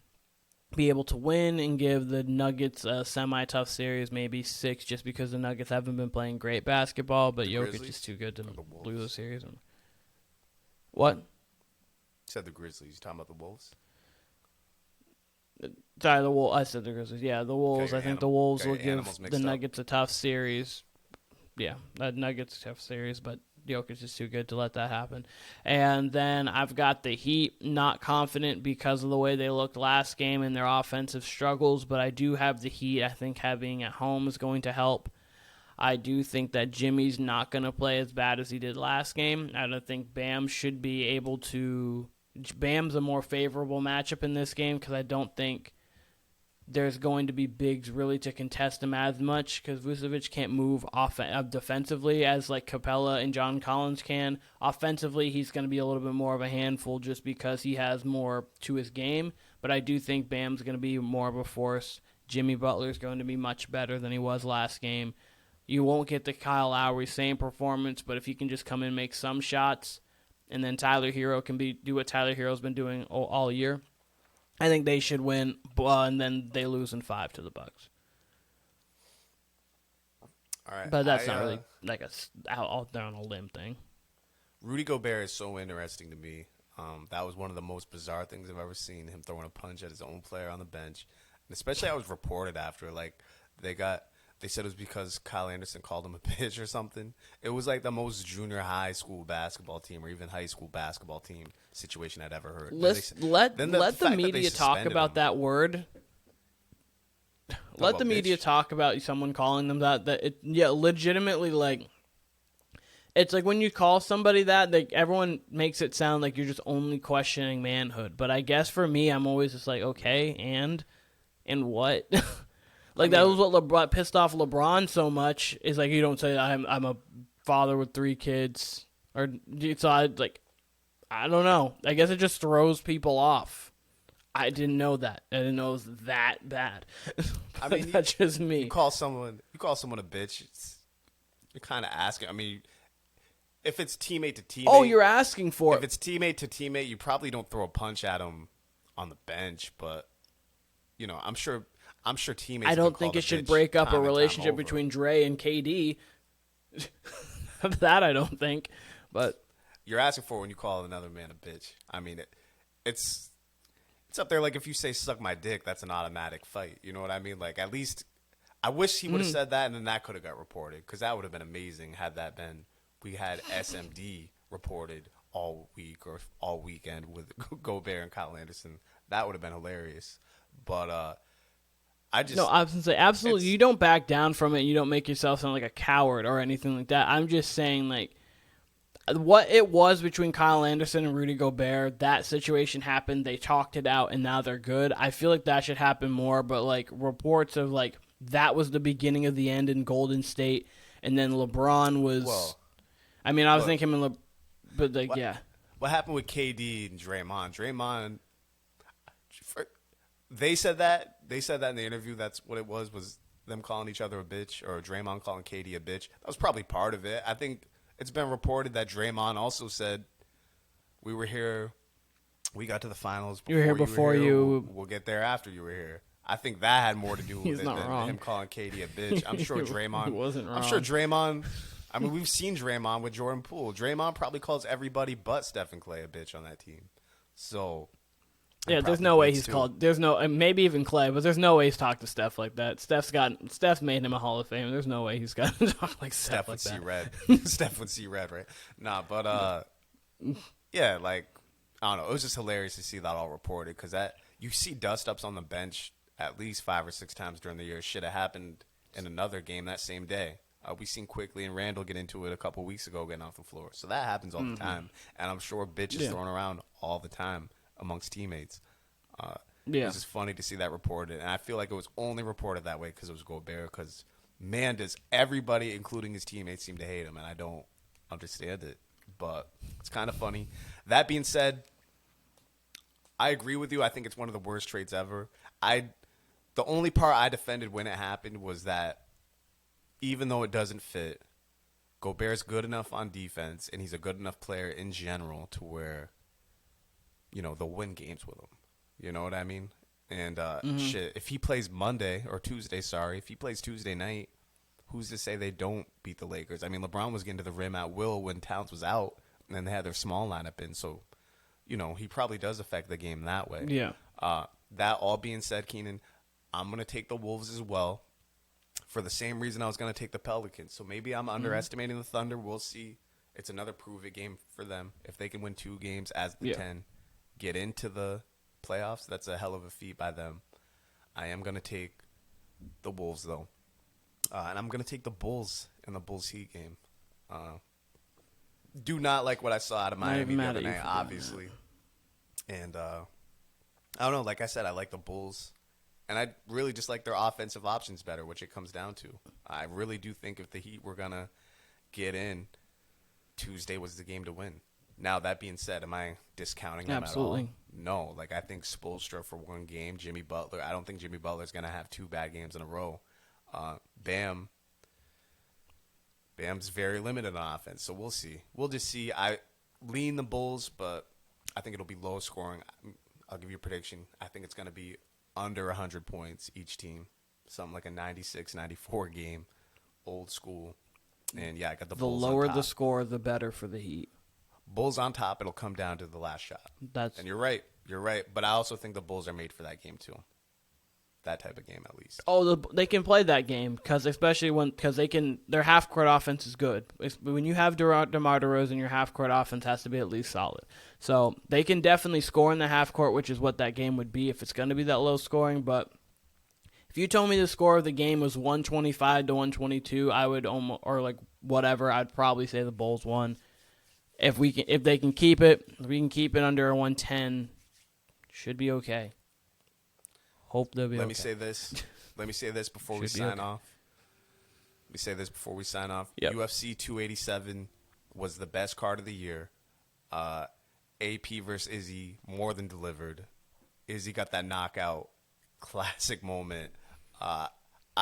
be able to win and give the Nuggets a semi-tough series, maybe 6, just because the Nuggets haven't been playing great basketball, but Jokic is too good to lose a series. What? You said the Grizzlies. You talking about the Wolves? Sorry, the Wolves. I said the Grizzlies. Yeah, the Wolves. I think the Wolves will give the Nuggets a tough series. Yeah, the Nuggets a tough series, but Jokic is too good to let that happen. And then I've got the Heat, not confident because of the way they looked last game and their offensive struggles, but I do have the Heat. I think having at home is going to help. I do think that Jimmy's not going to play as bad as he did last game. I don't think Bam should be able to. Bam's a more favorable matchup in this game because I don't think there's going to be bigs really to contest him as much because Vucevic can't move defensively as like Capella and John Collins can. Offensively, he's going to be a little bit more of a handful just because he has more to his game, but I do think Bam's going to be more of a force. Jimmy Butler's going to be much better than he was last game. You won't get the Kyle Lowry same performance, but if he can just come in and make some shots, and then Tyler Hero can do what Tyler Hero's been doing all year, I think they should win, and then they lose in 5 to the Bucks. All right, but that's not really like out there on a limb thing. Rudy Gobert is so interesting to me. That was one of the most bizarre things I've ever seen, him throwing a punch at his own player on the bench. And especially I was reported after, like, they said it was because Kyle Anderson called him a bitch or something. It was like the most junior high school basketball team or even high school basketball team situation I'd ever heard. Let the media talk about that word. Let the media talk about someone calling them that. Legitimately, like, it's like when you call somebody that, like, everyone makes it sound like you're just only questioning manhood. But I guess for me, I'm always just like, okay, and what? Like, that was what pissed off LeBron so much, is like, you don't say I'm a father with 3 kids. I don't know. I guess it just throws people off. I didn't know that. I didn't know it was that bad. I mean, that's just me. You call someone a bitch, you're kind of asking. I mean, if it's teammate to teammate. Oh, you're asking for it. If it's teammate to teammate, you probably don't throw a punch at him on the bench, but, you know, I'm sure teammates. I don't think it should break up a relationship between Dre and KD. That I don't think, but you're asking for when you call another man a bitch. I mean, it's up there. Like, if you say "suck my dick," that's an automatic fight. You know what I mean? Like, at least I wish he would have said that, and then that could have got reported, because that would have been amazing had that been we had SMD reported all week or all weekend with Gobert and Kyle Anderson. That would have been hilarious, but. I was going to say, absolutely, you don't back down from it. You don't make yourself sound like a coward or anything like that. I'm just saying, like, what it was between Kyle Anderson and Rudy Gobert, that situation happened. They talked it out, and now they're good. I feel like that should happen more, but, like, reports of, like, that was the beginning of the end in Golden State, and then LeBron was... Well, I mean, I was thinking, but, like, yeah. What happened with KD and Draymond? Draymond... They said that in the interview. That's what it was them calling each other a bitch, or Draymond calling KD a bitch. That was probably part of it. I think it's been reported that Draymond also said, we were here, we got to the finals before you were here before you. We'll get there after you were here. I think that had more to do with it than him calling KD a bitch. I'm sure Draymond wasn't wrong. I'm sure Draymond. I mean, we've seen Draymond with Jordan Poole. Draymond probably calls everybody but Steph and Clay a bitch on that team. So... Yeah, there's no way he's called. There's no, maybe even Clay, but there's no way he's talked to Steph like that. Steph's made him a Hall of Fame. There's no way he's got to talk like Steph like that. Red. Steph would see red, right? Nah, but yeah, like, I don't know. It was just hilarious to see that all reported, because that you see dust ups on the bench at least 5 or 6 times during the year. Should have happened in another game that same day. We seen Quickly and Randall get into it a couple weeks ago getting off the floor. So that happens all the time. And I'm sure bitch is thrown around all the time amongst teammates. It's just funny to see that reported. And I feel like it was only reported that way because it was Gobert. Because, man, does everybody, including his teammates, seem to hate him. And I don't understand it. But it's kind of funny. That being said, I agree with you. I think it's one of the worst trades ever. The only part I defended when it happened was that even though it doesn't fit, Gobert's good enough on defense, and he's a good enough player in general to where, they'll win games with him. You know what I mean? And if he plays if he plays Tuesday night, who's to say they don't beat the Lakers? I mean, LeBron was getting to the rim at will when Towns was out, and then they had their small lineup in, so, he probably does affect the game that way. Yeah. That all being said, Keenan, I'm going to take the Wolves as well. For the same reason I was going to take the Pelicans. So maybe I'm underestimating the Thunder. We'll see. It's another prove-it game for them. If they can win 2 games as the 10, get into the playoffs, that's a hell of a feat by them. I am going to take the Wolves, though. And I'm going to take the Bulls in the Bulls-Heat game. Do not like what I saw out of Miami the other night, obviously. And I don't know. Like I said, I like the Bulls. And I really just like their offensive options better, which it comes down to. I really do think if the Heat were going to get in, Tuesday was the game to win. Now, that being said, am I discounting them at all? No. Like, I think Spoelstra for one game, Jimmy Butler. I don't think Jimmy Butler's going to have 2 bad games in a row. Bam's very limited on offense, so we'll see. We'll just see. I lean the Bulls, but I think it'll be low scoring. I'll give you a prediction. I think it's going to be under 100 points each team. Something like a 96-94 game, old school. And, I got the Bulls on top. The lower the score, the better for the Heat. Bulls on top, it'll come down to the last shot. And you're right. But I also think the Bulls are made for that game, too. That type of game, at least. Oh, they can play that game, because their half-court offense is good. When you have DeMar DeRozan, your half-court offense has to be at least solid. So they can definitely score in the half-court, which is what that game would be if it's going to be that low scoring. But if you told me the score of the game was 125 to 122, I would I'd probably say the Bulls won. If they can keep it, under 110, should be okay. Hope they'll be okay. Let me say this before we sign off. Yep. UFC 287 was the best card of the year. AP versus Izzy more than delivered. Izzy got that knockout classic moment. I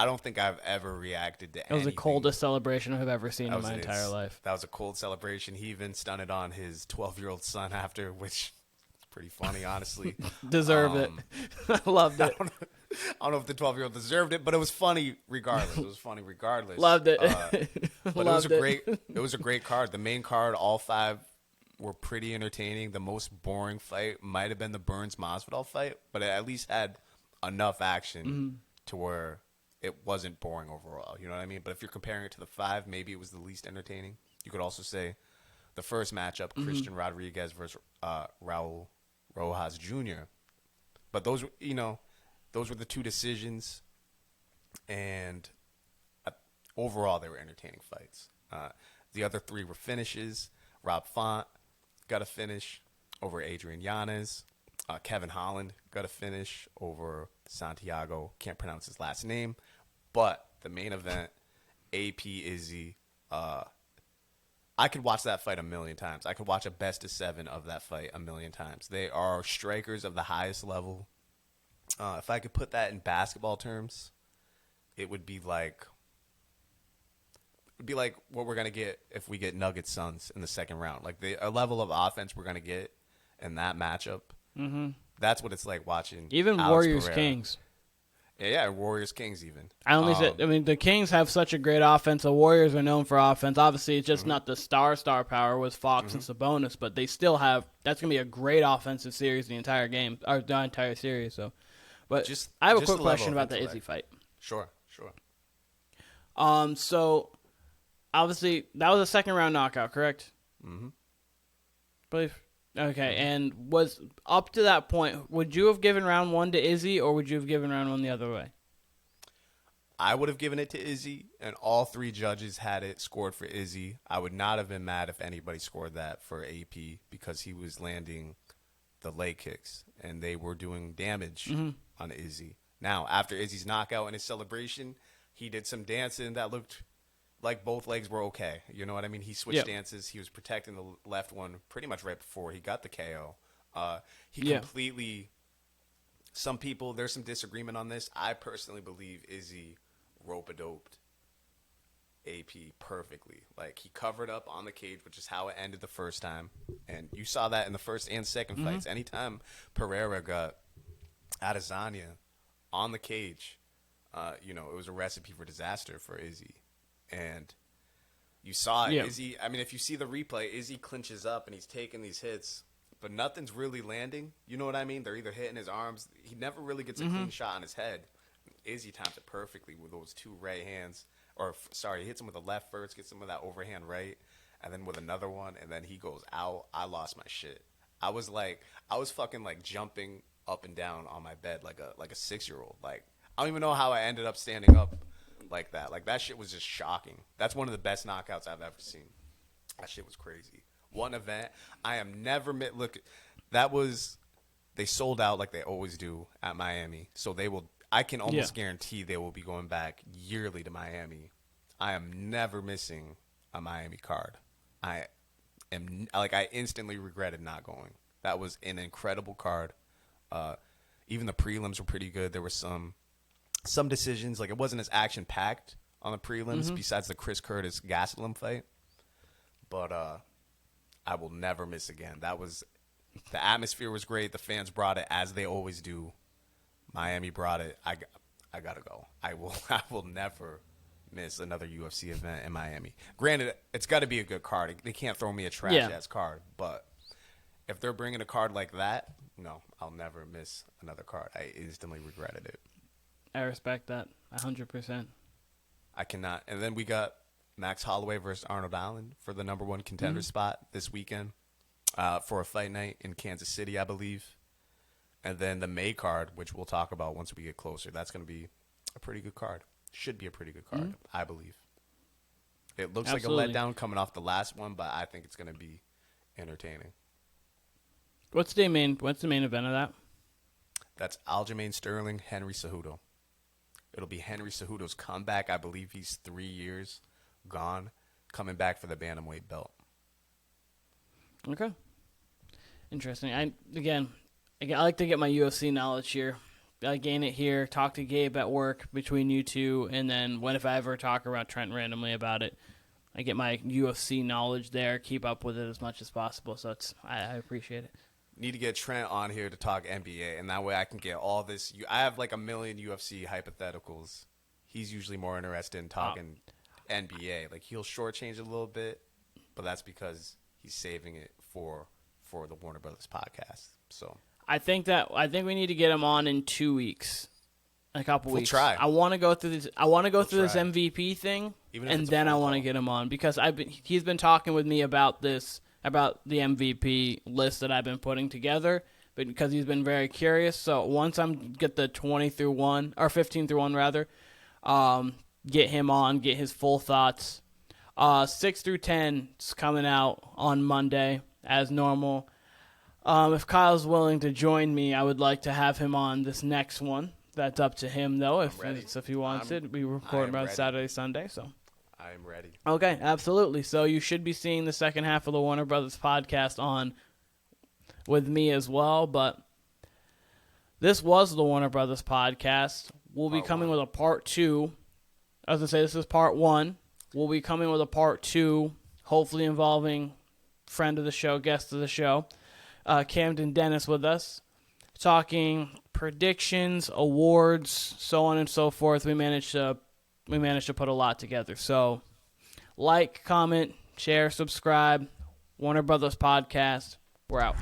don't think I've ever reacted to anything. It was the coldest celebration I've ever seen in my entire life. That was a cold celebration. He even stunted on his 12-year-old son after, which is pretty funny, honestly. Deserved it. I loved it. I don't know if the 12-year-old deserved it, but it was funny regardless. Loved it. But it was a great card. The main card, all 5 were pretty entertaining. The most boring fight might have been the Burns-Masvidal fight, but it at least had enough action to where it wasn't boring overall. You know what I mean? But if you're comparing it to the 5, maybe it was the least entertaining. You could also say the first matchup, Christian Rodriguez versus Raul Rojas Jr. But those were the 2 decisions, and overall they were entertaining fights. The other 3 were finishes. Rob Font got a finish over Adrian Yanez. Kevin Holland got a finish over Santiago. Can't pronounce his last name. But the main event, AP Izzy. I could watch that fight a million times. I could watch a best of 7 of that fight a million times. They are strikers of the highest level. If I could put that in basketball terms, it would be like what we're gonna get if we get Nuggets Suns in the second round. Like a level of offense we're gonna get in that matchup. Mm-hmm. That's what it's like watching. Even Alex Warriors Pereira. Kings. Yeah, Warriors Kings even. The Kings have such a great offense. The Warriors are known for offense. Obviously, it's just not the star power with Fox and Sabonis, but they still have. That's gonna be a great offensive series the entire game, or the entire series. So. But I have a quick question about the Izzy fight. Sure. So, obviously, that was a second-round knockout, correct? Mm-hmm. Okay, and was up to that point, would you have given round 1 to Izzy, or would you have given round 1 the other way? I would have given it to Izzy, and all 3 judges had it scored for Izzy. I would not have been mad if anybody scored that for AP because he was landing the leg kicks, and they were doing damage on Izzy. Now, after Izzy's knockout and his celebration, he did some dancing that looked like both legs were okay. You know what I mean? He switched dances. He was protecting the left one pretty much right before he got the KO. He completely... Some people, there's some disagreement on this. I personally believe Izzy rope-a-doped AP perfectly. Like, he covered up on the cage, which is how it ended the first time. And you saw that in the first and second fights. Anytime Pereira got Adesanya on the cage, it was a recipe for disaster for Izzy. And you saw it. Izzy, I mean, if you see the replay, Izzy clinches up and he's taking these hits, but nothing's really landing. You know what I mean? They're either hitting his arms. He never really gets a clean shot on his head. Izzy times it perfectly with those 2 right hands. He hits him with the left first, gets him with that overhand right, and then with another one, and then he goes out. I lost my shit. I was fucking like jumping up and down on my bed like a 6-year-old. Like, I don't even know how I ended up standing up like that. Like, that shit was just shocking. That's one of the best knockouts I've ever seen. That shit was crazy. One event I am never look. That was they sold out like they always do at Miami. So they will. I can almost guarantee they will be going back yearly to Miami. I am never missing a Miami card. I instantly regretted not going. That was an incredible card. Even the prelims were pretty good. There were some decisions, like it wasn't as action packed on the prelims besides the Chris Curtis Gastelum fight. But I will never miss again. The atmosphere was great. The fans brought it as they always do. Miami brought it. I gotta go. I will never miss another UFC event in Miami. Granted, it's got to be a good card. They can't throw me a trash ass card. But if they're bringing a card like that, no, I'll never miss another card. I instantly regretted it. I respect that 100%. I cannot. And then we got Max Holloway versus Arnold Allen for the number 1 contender spot this weekend for a fight night in Kansas City, I believe. And then the May card, which we'll talk about once we get closer, that's going to be a pretty good card. Should be a pretty good card, I believe. It looks like a letdown coming off the last one, but I think it's going to be entertaining. What's the main event of that? That's Aljamain Sterling, Henry Cejudo. It'll be Henry Cejudo's comeback. I believe he's 3 years gone, coming back for the bantamweight belt. Okay. Interesting. I like to get my UFC knowledge here. I gain it here, talk to Gabe at work between you two, and then if I ever talk around Trent randomly about it, I get my UFC knowledge there, keep up with it as much as possible. So I appreciate it. Need to get Trent on here to talk NBA, and that way I can get all this. I have like a million UFC hypotheticals. He's usually more interested in talking NBA. Like, he'll shortchange it a little bit, but that's because he's saving it for the Warner Brothas podcast. So I think we need to get him on in 2 weeks, a couple weeks. We'll try. I want to go through this. I want to go through this MVP thing, and then I want to get him on because he's been talking with me about this, about the MVP list that I've been putting together, but because he's been very curious. So once I get the 20 through 1 or 15 through 1 rather, get him on, get his full thoughts. 6 through 10 is coming out on Monday as normal. If Kyle's willing to join me, I would like to have him on this next one. That's up to him, though, if he wants it. We record around Saturday, Sunday, so. I'm ready. Okay, absolutely. So you should be seeing the second half of the Warner Brothas podcast on with me as well, but this was the Warner Brothas podcast. We'll be coming with a part 2. As I say, this is part 1. We'll be coming with a part 2, hopefully involving friend of the show, guest of the show, Camden Dennis with us, talking predictions, awards, so on and so forth. We managed to put a lot together. So, like, comment, share, subscribe. Warner Brothas Podcast. We're out.